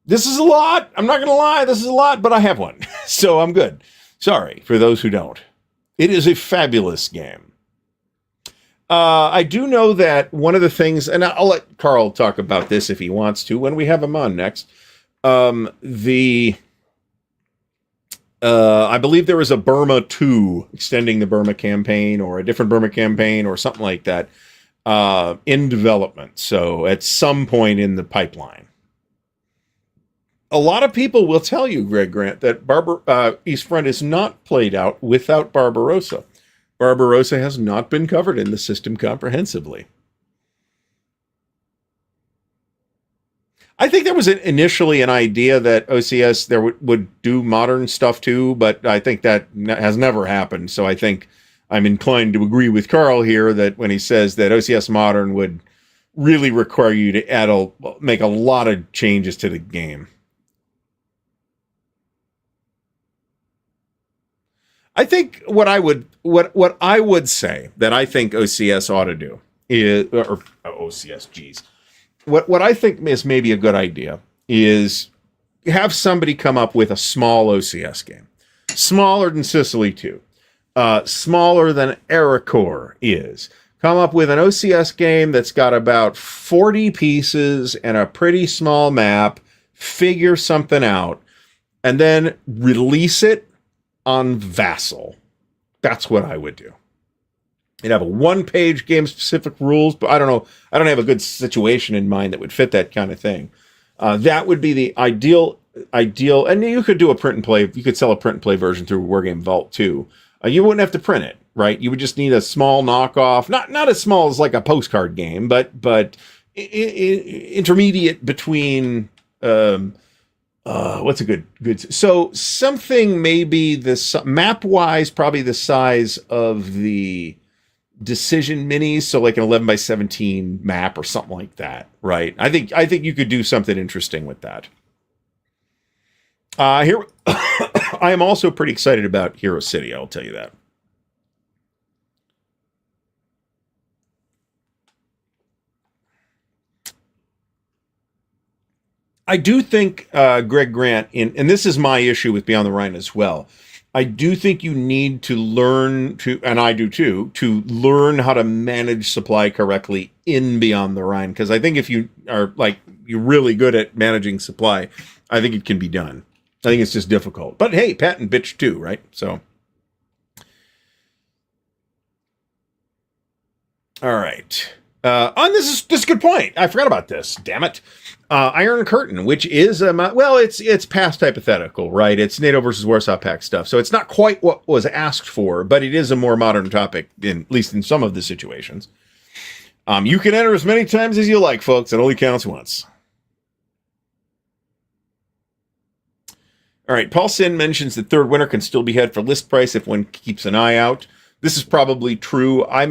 This is a lot. I'm not going to lie. This is a lot, but I have one. So I'm good. Sorry for those who don't. It is a fabulous game. I do know that one of the things, and I'll let Carl talk about this if he wants to when we have him on next. I believe there was a Burma 2 extending the Burma campaign or a different Burma campaign or something like that in development. So at some point in the pipeline. A lot of people will tell you, Greg Grant, that East Front is not played out without Barbarossa. Barbarossa has not been covered in the system comprehensively. I think there was initially an idea that OCS there would do modern stuff too, but I think that has never happened. So I think I'm inclined to agree with Carl here that when he says that OCS Modern would really require you to make a lot of changes to the game. I think what I would say that I think OCS ought to do is, or OCS, geez. What I think is maybe a good idea is have somebody come up with a small OCS game. Smaller than Sicily 2. Smaller than Aracor is. Come up with an OCS game that's got about 40 pieces and a pretty small map. Figure something out. And then release it on Vassal. That's what I would do. You'd have a one-page game-specific rules, but I don't know. I don't have a good situation in mind that would fit that kind of thing. That would be the ideal. And you could do a print and play. You could sell a print and play version through Wargame Vault too. You wouldn't have to print it, right? You would just need a small knockoff, not as small as like a postcard game, but intermediate between. What's a good? So something maybe this map-wise, probably the size of the Decision minis, so like an 11x17 map or something like that, right? I think you could do something interesting with that. Here, I am also pretty excited about Hero City. I'll tell you that. I do think Greg Grant, and this is my issue with Beyond the Rhine as well. I do think you need to learn to, and I do too, to learn how to manage supply correctly in Beyond the Rhine. Because I think if you are like you're really good at managing supply, I think it can be done. I think it's just difficult. But hey, patent bitch too, right? So, all right. And this is a good point. I forgot about this. Damn it. Iron Curtain, which is well, it's past hypothetical, right? It's NATO versus Warsaw Pact stuff, so it's not quite what was asked for, but it is a more modern topic, at least in some of the situations. You can enter as many times as you like, folks. It only counts once. All right, Paul Sin mentions that Third Winter can still be had for list price if one keeps an eye out. This is probably true. I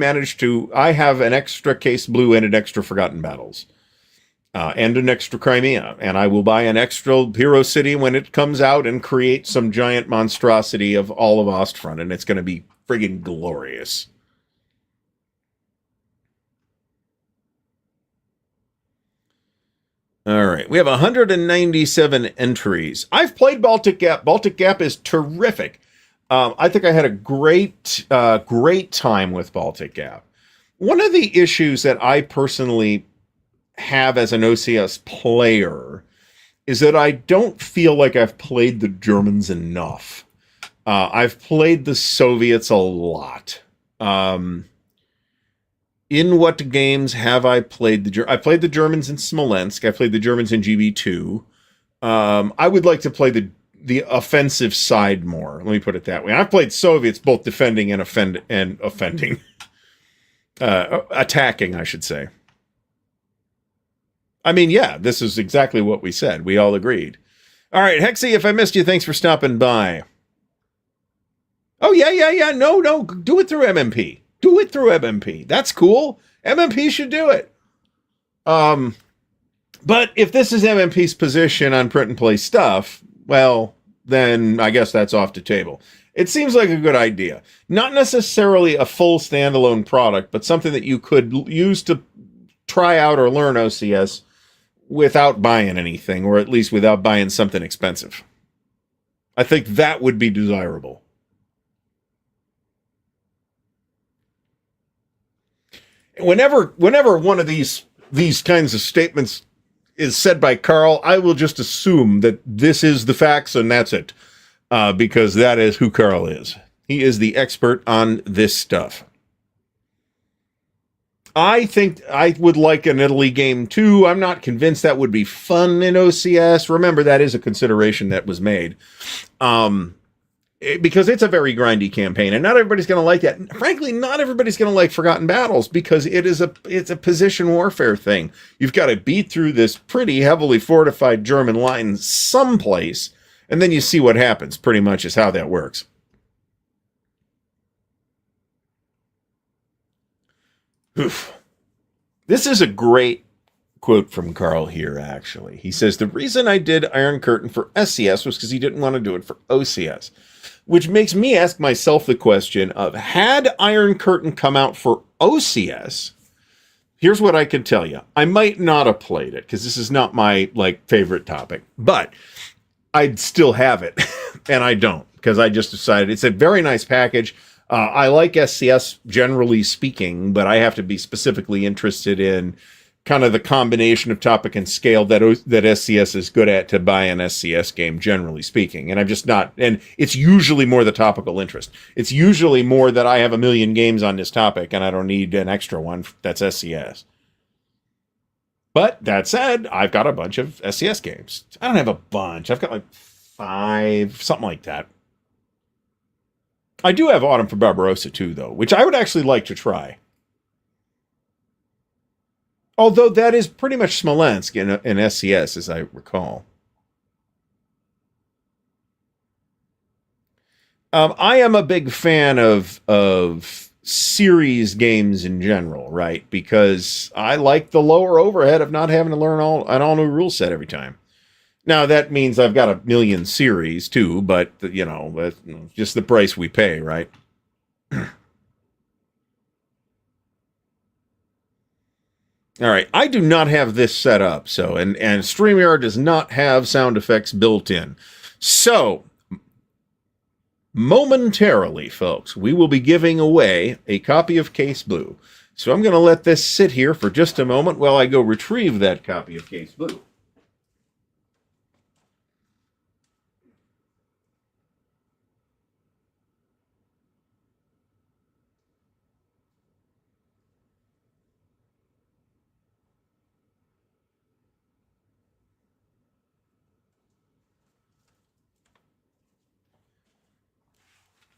have an extra Case Blue and an extra Forgotten Battles. And an extra Crimea. And I will buy an extra Hero City when it comes out and create some giant monstrosity of all of Ostfront. And it's going to be friggin' glorious. All right. We have 197 entries. I've played Baltic Gap. Baltic Gap is terrific. I think I had a great time with Baltic Gap. One of the issues that I personally have as an OCS player is that I don't feel like I've played the Germans enough. I've played the Soviets a lot. In what games have I played I played the Germans in Smolensk. I played the Germans in GB2. I would like to play the offensive side more. Let me put it that way. I've played Soviets both defending and offending. Attacking, I should say. I mean, yeah, this is exactly what we said. We all agreed. All right, Hexy, if I missed you, thanks for stopping by. Oh, yeah. No. Do it through MMP. Do it through MMP. That's cool. MMP should do it. But if this is MMP's position on print and play stuff, well, then I guess that's off the table. It seems like a good idea. Not necessarily a full standalone product, but something that you could use to try out or learn OCS without buying anything, or at least without buying something expensive. I think that would be desirable. Whenever one of these kinds of statements is said by Carl, I will just assume that this is the facts and that's it, because that is who Carl is. He is the expert on this stuff. I think I would like an Italy game too. I'm not convinced that would be fun in OCS. Remember, that is a consideration that was made. Because it's a very grindy campaign, and not everybody's going to like that. Frankly, not everybody's going to like Forgotten Battles because it's a position warfare thing. You've got to beat through this pretty heavily fortified German line someplace, and then you see what happens, pretty much is how that works. Oof. This is a great quote from Carl here, actually. He says, the reason I did Iron Curtain for SCS was because he didn't want to do it for OCS. Which makes me ask myself the question of, had Iron Curtain come out for OCS, here's what I can tell you. I might not have played it, because this is not my favorite topic. But I'd still have it, and I don't, because I just decided it's a very nice package. I like SCS generally speaking, but I have to be specifically interested in kind of the combination of topic and scale that SCS is good at to buy an SCS game, generally speaking. And I'm just not, and it's usually more the topical interest. It's usually more that I have a million games on this topic and I don't need an extra one that's SCS. But that said, I've got a bunch of SCS games. I don't have a bunch. I've got like 5, something like that. I do have Autumn for Barbarossa too, though, which I would actually like to try. Although that is pretty much Smolensk in SCS, as I recall. I am a big fan of series games in general, right? Because I like the lower overhead of not having to learn an all new rule set every time. Now, that means I've got a million series, too, but, you know, that's just the price we pay, right? All right, I do not have this set up, so, and StreamYard does not have sound effects built in. So, momentarily, folks, we will be giving away a copy of Case Blue. So I'm going to let this sit here for just a moment while I go retrieve that copy of Case Blue.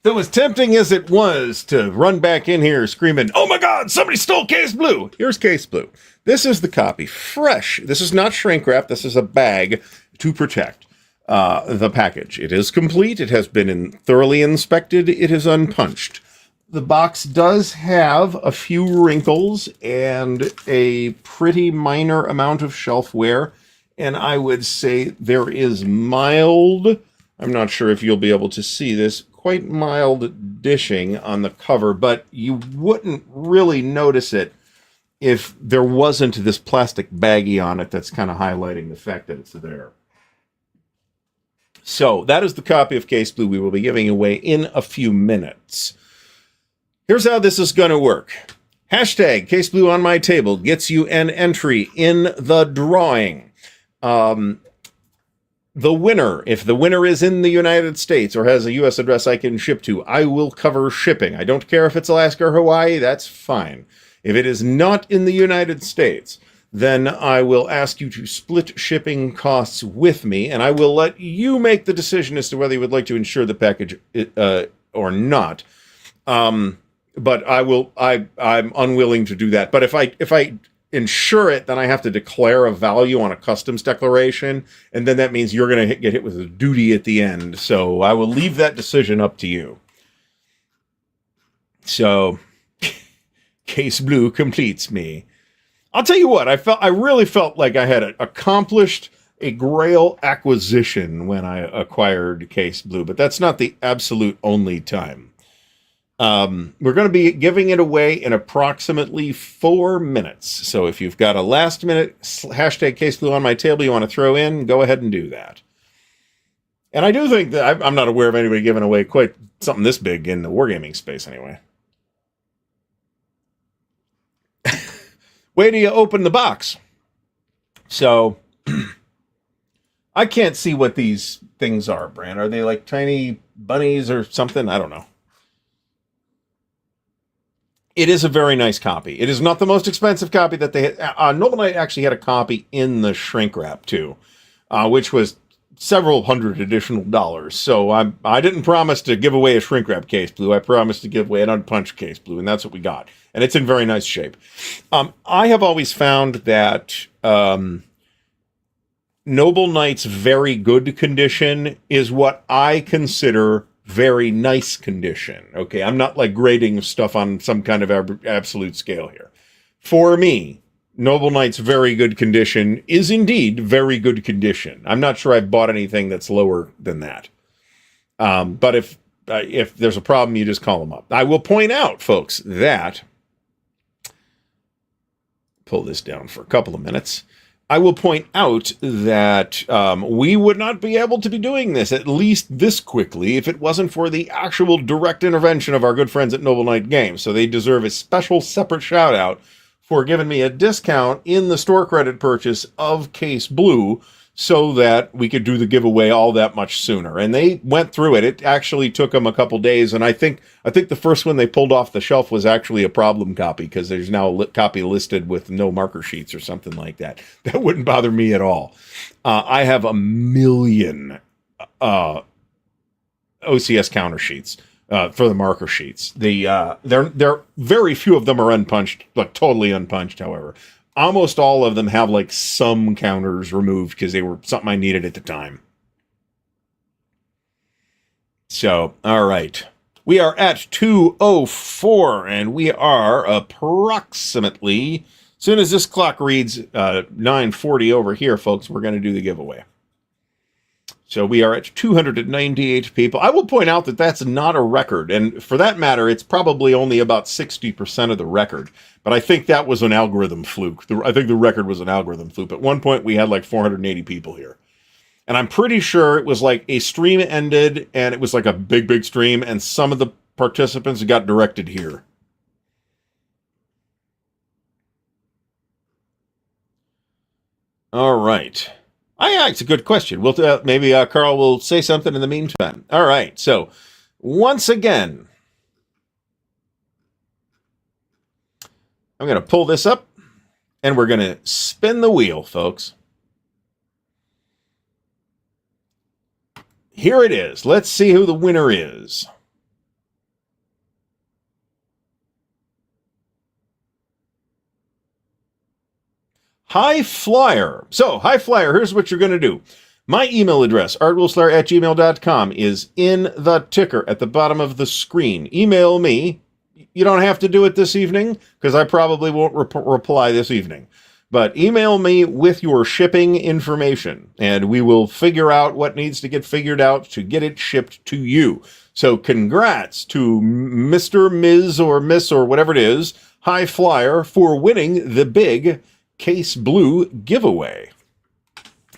So as tempting as it was to run back in here screaming, "Oh my God, somebody stole Case Blue!" Here's Case Blue. This is the copy, fresh. This is not shrink wrap. This is a bag to protect the package. It is complete. It has been thoroughly inspected. It is unpunched. The box does have a few wrinkles and a pretty minor amount of shelf wear. And I would say there is mild, I'm not sure if you'll be able to see this, quite mild dishing on the cover, but you wouldn't really notice it if there wasn't this plastic baggie on it that's kind of highlighting the fact that it's there. So that is the copy of Case Blue we will be giving away in a few minutes. Here's how this is going to work. Hashtag Case Blue on my table gets you an entry in the drawing. The winner, if the winner is in the United States or has a U.S. address I can ship to, I will cover shipping. I don't care if it's Alaska or Hawaii, that's fine. If it is not in the United States, then I will ask you to split shipping costs with me, and I will let you make the decision as to whether you would like to insure the package or not. But I'm unwilling to do that. But if I insure it, then I have to declare a value on a customs declaration, and then that means you're going to get hit with a duty at the end. So I will leave that decision up to you. So, Case Blue completes me. I'll tell you what, I really felt like I had accomplished a Grail acquisition when I acquired Case Blue, but that's not the absolute only time. We're going to be giving it away in approximately 4 minutes. So if you've got a last minute hashtag Case Blue on my table you want to throw in, go ahead and do that. And I do think that I'm not aware of anybody giving away quite something this big in the wargaming space anyway. Wait till you open the box. So I can't see what these things are, Bran. Are they like tiny bunnies or something? I don't know. It is a very nice copy. It is not the most expensive copy that they had. Noble Knight actually had a copy in the shrink wrap too, which was several hundred additional dollars. So I didn't promise to give away a shrink wrap Case Blue. I promised to give away an unpunched Case Blue, and that's what we got. And it's in very nice shape. I have always found that Noble Knight's very good condition is what I consider very nice condition. Okay, I'm not like grading stuff on some kind of absolute scale here. For me, Noble Knight's very good condition is indeed very good condition. I'm not sure I've bought anything that's lower than that. But if there's a problem, you just call them up. I will point out, folks, that pull this down for a couple of minutes. I will point out that we would not be able to be doing this, at least this quickly, if it wasn't for the actual direct intervention of our good friends at Noble Knight Games. So they deserve a special separate shout out for giving me a discount in the store credit purchase of Case Blue so that we could do the giveaway all that much sooner. And they went through it. It actually took them a couple days, and I think the first one they pulled off the shelf was actually a problem copy, because there's now a copy listed with no marker sheets or something like that. That wouldn't bother me at all. I have a million OCS counter sheets for the marker sheets. They're very few of them are unpunched, like totally unpunched, however. Almost all of them have like some counters removed because they were something I needed at the time. So, all right. We are at 2:04, and we are approximately, as soon as this clock reads 9:40 over here, folks, we're going to do the giveaway. So we are at 298 people. I will point out that that's not a record. And for that matter, it's probably only about 60% of the record. But I think that was an algorithm fluke. I think the record was an algorithm fluke. At one point, we had like 480 people here. And I'm pretty sure it was like a stream ended, and it was like a big, big stream, and some of the participants got directed here. All right. Yeah, it's a good question. We'll maybe Carl will say something in the meantime. All right. So once again, I'm going to pull this up, and we're going to spin the wheel, folks. Here it is. Let's see who the winner is. High Flyer. So, High Flyer, here's what you're going to do. My email address, ardwulfslair@gmail.com, is in the ticker at the bottom of the screen. Email me. You don't have to do it this evening, because I probably won't reply this evening. But email me with your shipping information, and we will figure out what needs to get figured out to get it shipped to you. So congrats to Mr., Ms., or Miss, or whatever it is, High Flyer, for winning the big Case Blue giveaway.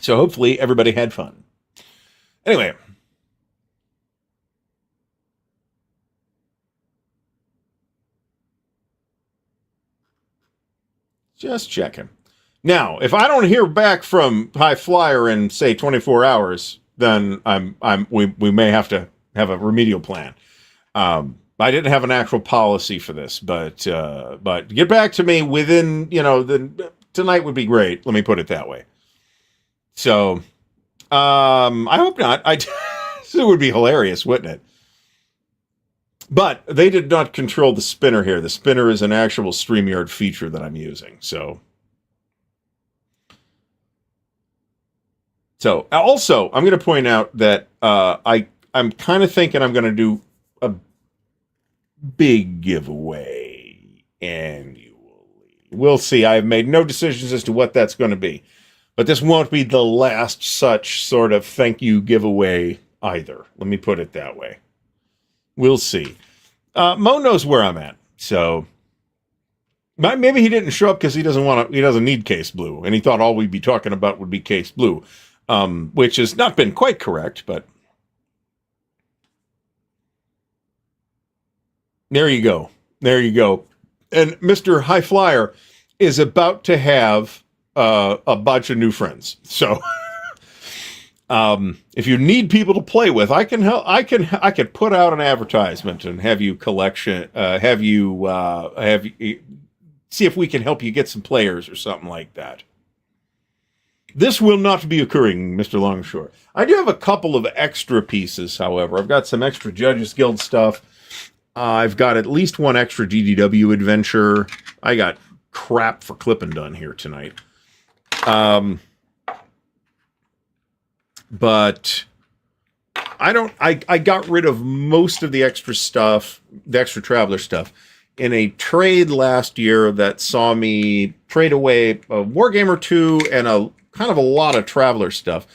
So hopefully everybody had fun. Anyway. Just checking. Now, if I don't hear back from High Flyer in, say, 24 hours, then we may have to have a remedial plan. I didn't have an actual policy for this, but get back to me within, tonight would be great. Let me put it that way. So, I hope not. It would be hilarious, wouldn't it? But they did not control the spinner here. The spinner is an actual StreamYard feature that I'm using. So also, I'm going to point out that I'm kind of thinking I'm going to do a big giveaway annually. We'll see. I have made no decisions as to what that's going to be. But this won't be the last such sort of thank you giveaway either. Let me put it that way. We'll see. Mo knows where I'm at. So maybe he didn't show up because he doesn't need Case Blue. And he thought all we'd be talking about would be Case Blue. Which has not been quite correct, but there you go. There you go. And Mr. High Flyer is about to have a bunch of new friends. So if you need people to play with, I can help. I could put out an advertisement and have you see if we can help you get some players or something like that. This will not be occurring, Mr. Longshore. I do have a couple of extra pieces, however. I've got some extra Judges Guild stuff. I've got at least one extra GDW adventure. I got crap for clip and done here tonight. But I got rid of most of the extra stuff, the extra Traveler stuff, in a trade last year that saw me trade away a Wargamer 2 and a kind of a lot of Traveler stuff.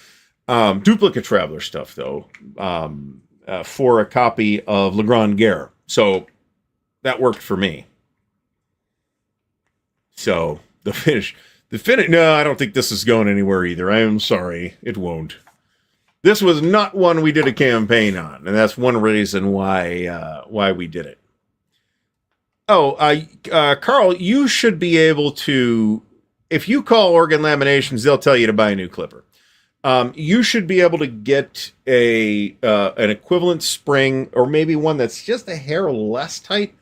Duplicate Traveler stuff, though, for a copy of Le Grand Guerre. So that worked for me. So the finish, no, I don't think this is going anywhere either. I am sorry. It won't. This was not one we did a campaign on, and that's one reason why we did it. Oh, Carl, you should be able to, if you call Organ Laminations, they'll tell you to buy a new clipper. You should be able to get an equivalent spring, or maybe one that's just a hair less tight,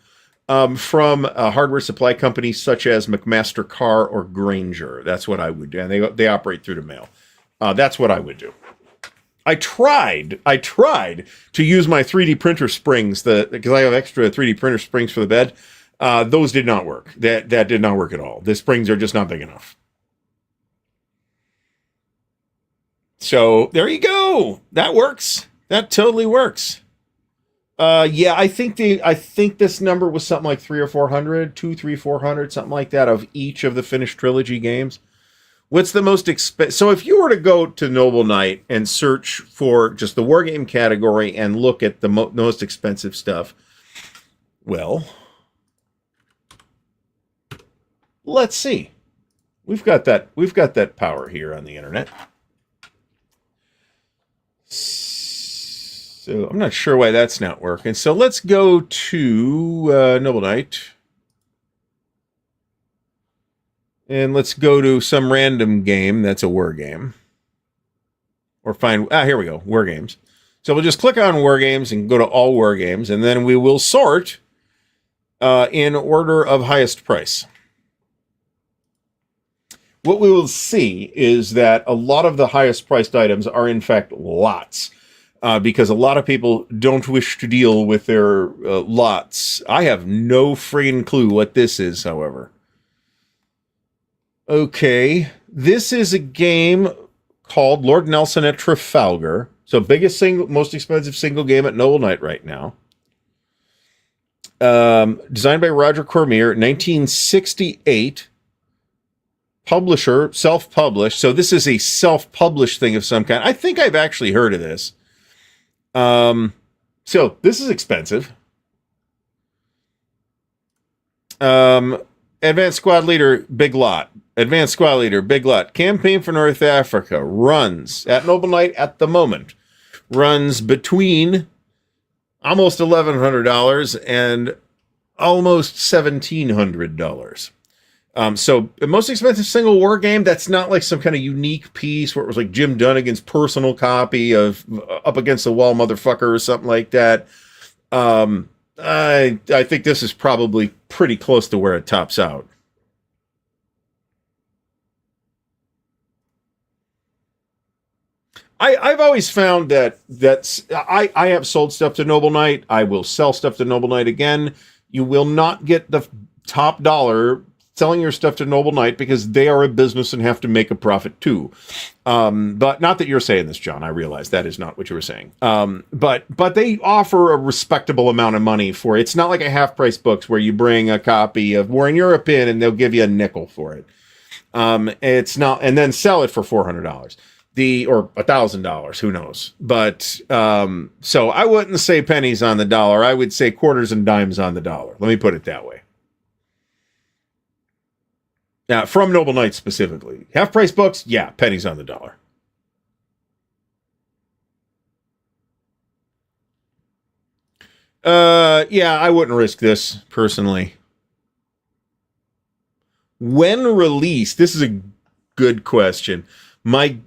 from a hardware supply company such as McMaster Carr or Granger. That's what I would do, and they operate through the mail. That's what I would do. I tried to use my 3D printer springs, because I have extra 3D printer springs for the bed. Those did not work. That did not work at all. The springs are just not big enough. So there you go. That works. That totally works. Yeah, I think this number was something like 300 or 400, 400, something like that, of each of the finished trilogy games. What's the most expensive? So if you were to go to Noble Knight and search for just the war game category and look at the most expensive stuff, well, let's see. We've got that power here on the internet. So I'm not sure why that's not working. So let's go to Noble Knight. And let's go to some random game that's a war game. Or find, here we go, war games. So we'll just click on war games and go to all war games, and then we will sort in order of highest price. What we will see is that a lot of the highest priced items are in fact lots. Because a lot of people don't wish to deal with their lots. I have no friggin' clue what this is, however. Okay, this is a game called Lord Nelson at Trafalgar. So most expensive single game at Noble Knight right now. Designed by Roger Cormier, 1968. Publisher, self-published. So this is a self-published thing of some kind. I think I've actually heard of this. So this is expensive. Advanced Squad Leader, Big Lot. Advanced Squad Leader, Big Lot. Campaign for North Africa runs at Noble Knight at the moment. Runs between almost $1,100 and almost $1,700. So the most expensive single war game, that's not like some kind of unique piece where it was like Jim Dunnigan's personal copy of Up Against the Wall Motherfucker or something like that. I think this is probably pretty close to where it tops out. I've always found that I have sold stuff to Noble Knight. I will sell stuff to Noble Knight again. You will not get the top dollar selling your stuff to Noble Knight because they are a business and have to make a profit too. But not that you're saying this, John. I realize that is not what you were saying. But they offer a respectable amount of money for it. It's not like a half-price books where you bring a copy of War in Europe in and they'll give you a nickel for it. It's not, and then sell it for $400. Or $1,000, who knows? But so I wouldn't say pennies on the dollar. I would say quarters and dimes on the dollar. Let me put it that way. Now, from Noble Knight specifically, half price books, yeah, pennies on the dollar. Yeah, I wouldn't risk this personally. When released, this is a good question.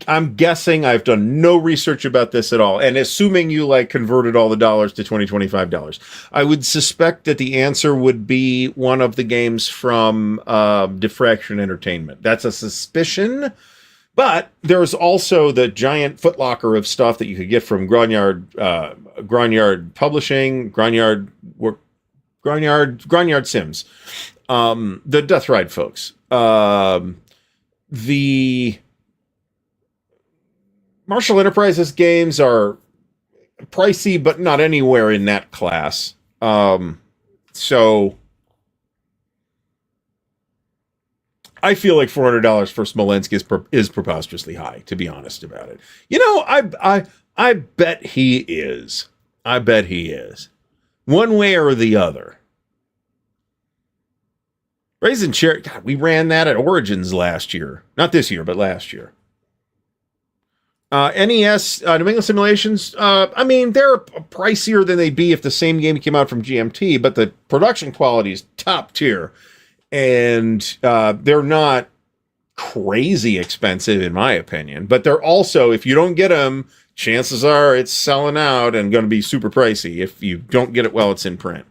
I'm guessing I've done no research about this at all. And assuming you converted all the dollars to $25, I would suspect that the answer would be one of the games from Diffraction Entertainment. That's a suspicion. But there's also the giant footlocker of stuff that you could get from Grognard Publishing, Grognard Sims, the Death Ride folks, the Marshall Enterprises games are pricey, but not anywhere in that class. So I feel like $400 for Smolensk is preposterously high, to be honest about it. You know, I bet he is. I bet he is. One way or the other. Raisin Cherry, God, we ran that at Origins last year. Not this year, but last year. NES, New England Simulations, I mean, they're pricier than they'd be if the same game came out from GMT, but the production quality is top tier. And they're not crazy expensive, in my opinion. But they're also, if you don't get them, chances are it's selling out and going to be super pricey. If you don't get it while it's in print.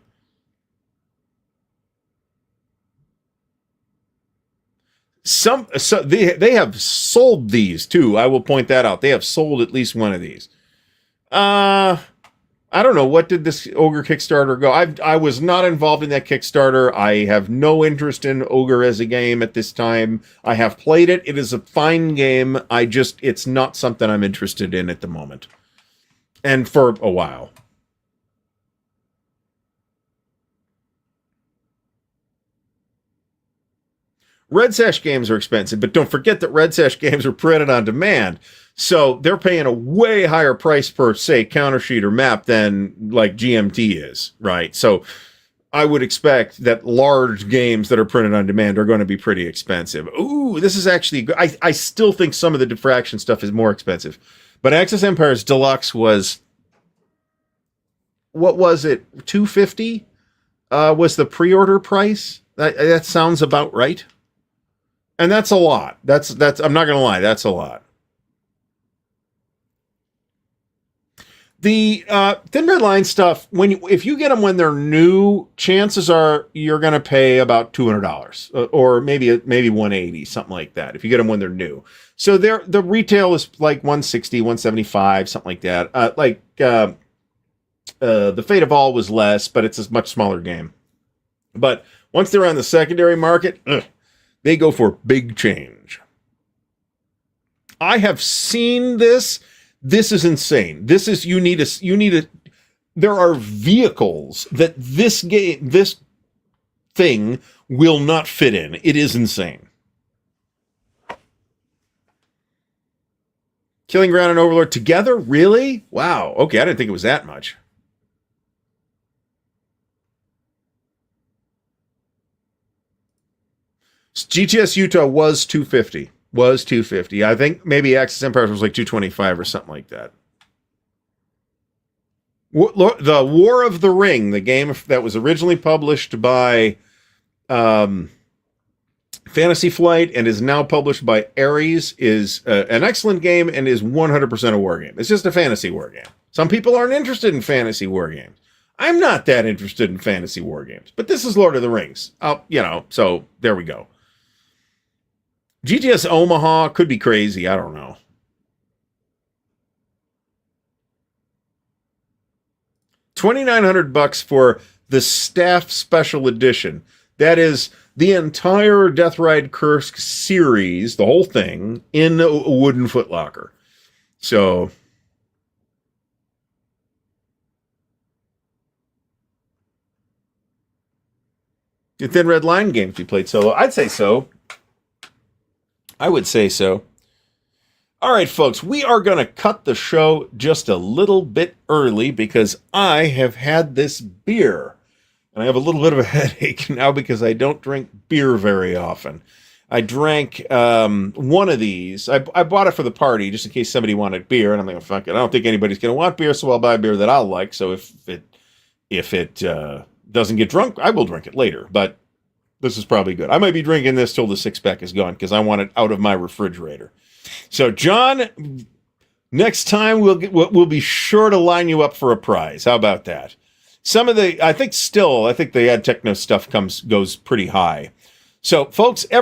So they have sold these too. I will point that out. They have sold at least one of these. I don't know, what did this Ogre Kickstarter go? I was not involved in that Kickstarter. I have no interest in Ogre as a game at this time. I have played it. It is a fine game. It's not something I'm interested in at the moment. And for a while. Red Sash games are expensive, but don't forget that Red Sash games are printed on demand. So they're paying a way higher price per, say, counter sheet or map than like GMT is, right? So I would expect that large games that are printed on demand are going to be pretty expensive. Ooh, this is actually good. I still think some of the diffraction stuff is more expensive. But Axis Empires Deluxe was, what was it, $250? Was the pre-order price? That sounds about right. And that's a lot. That's I'm not going to lie, that's a lot. The Thin Red Line stuff, if you get them when they're new, chances are you're going to pay about $200 or maybe $180, something like that, if you get them when they're new. So the retail is like $160, $175, something like that. The Fate of All was less, but it's a much smaller game. But once they're on the secondary market, they go for big change. I have seen this. This is insane. This is, you need a, there are vehicles that this thing will not fit in. It is insane. Killing Ground and Overlord together? Really? Wow. Okay, I didn't think it was that much. GTS Utah was $250. Was $250. I think maybe Axis Empires was like $225 or something like that. The War of the Ring, the game that was originally published by Fantasy Flight and is now published by Ares, is an excellent game and is 100% a war game. It's just a fantasy war game. Some people aren't interested in fantasy war games. I'm not that interested in fantasy war games, but this is Lord of the Rings. So there we go. GTS Omaha could be crazy. I don't know. $2,900 for the Staff Special Edition. That is the entire Death Ride Kursk series, the whole thing, in a wooden footlocker. So the Thin Red Line games we played solo. I'd say so. I would say so. All right, folks, we are going to cut the show just a little bit early because I have had this beer. And I have a little bit of a headache now because I don't drink beer very often. I drank one of these. I bought it for the party just in case somebody wanted beer. And I'm like, fuck it. I don't think anybody's going to want beer, so I'll buy a beer that I'll like. So if it doesn't get drunk, I will drink it later. But this is probably good. I might be drinking this till the six-pack is gone because I want it out of my refrigerator. So, John, next time we'll be sure to line you up for a prize. How about that? I think the Ad Techno stuff goes pretty high. So, folks, I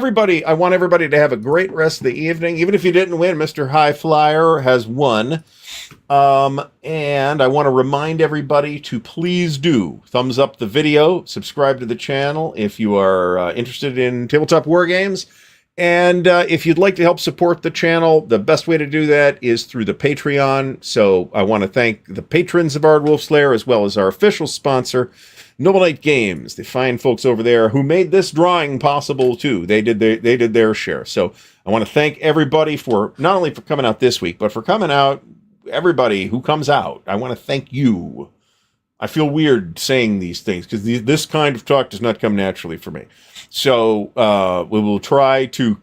want everybody to have a great rest of the evening. Even if you didn't win, Mr. High Flyer has won. And I want to remind everybody to please do thumbs up the video, subscribe to the channel if you are interested in tabletop war games. And if you'd like to help support the channel, the best way to do that is through the Patreon. So I want to thank the patrons of Ardwulf's Lair, as well as our official sponsor, Noble Knight Games, the fine folks over there who made this drawing possible too. They did their share. So I want to thank everybody for not only for coming out this week, but for coming out. Everybody who comes out, I want to thank you. I feel weird saying these things because this kind of talk does not come naturally for me. So we will try to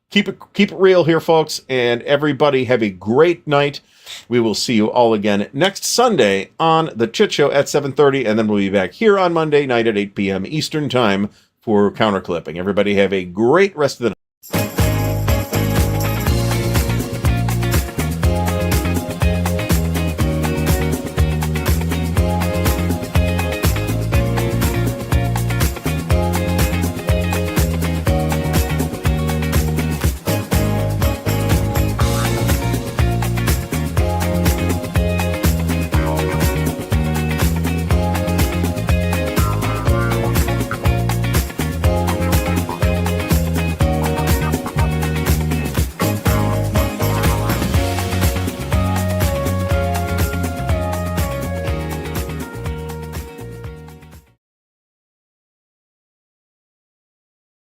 keep it real here, folks. And everybody have a great night. We will see you all again next Sunday on the Chit Show at 7:30, and then we'll be back here on Monday night at 8 p.m. Eastern Time for counterclipping. Everybody have a great rest of the night.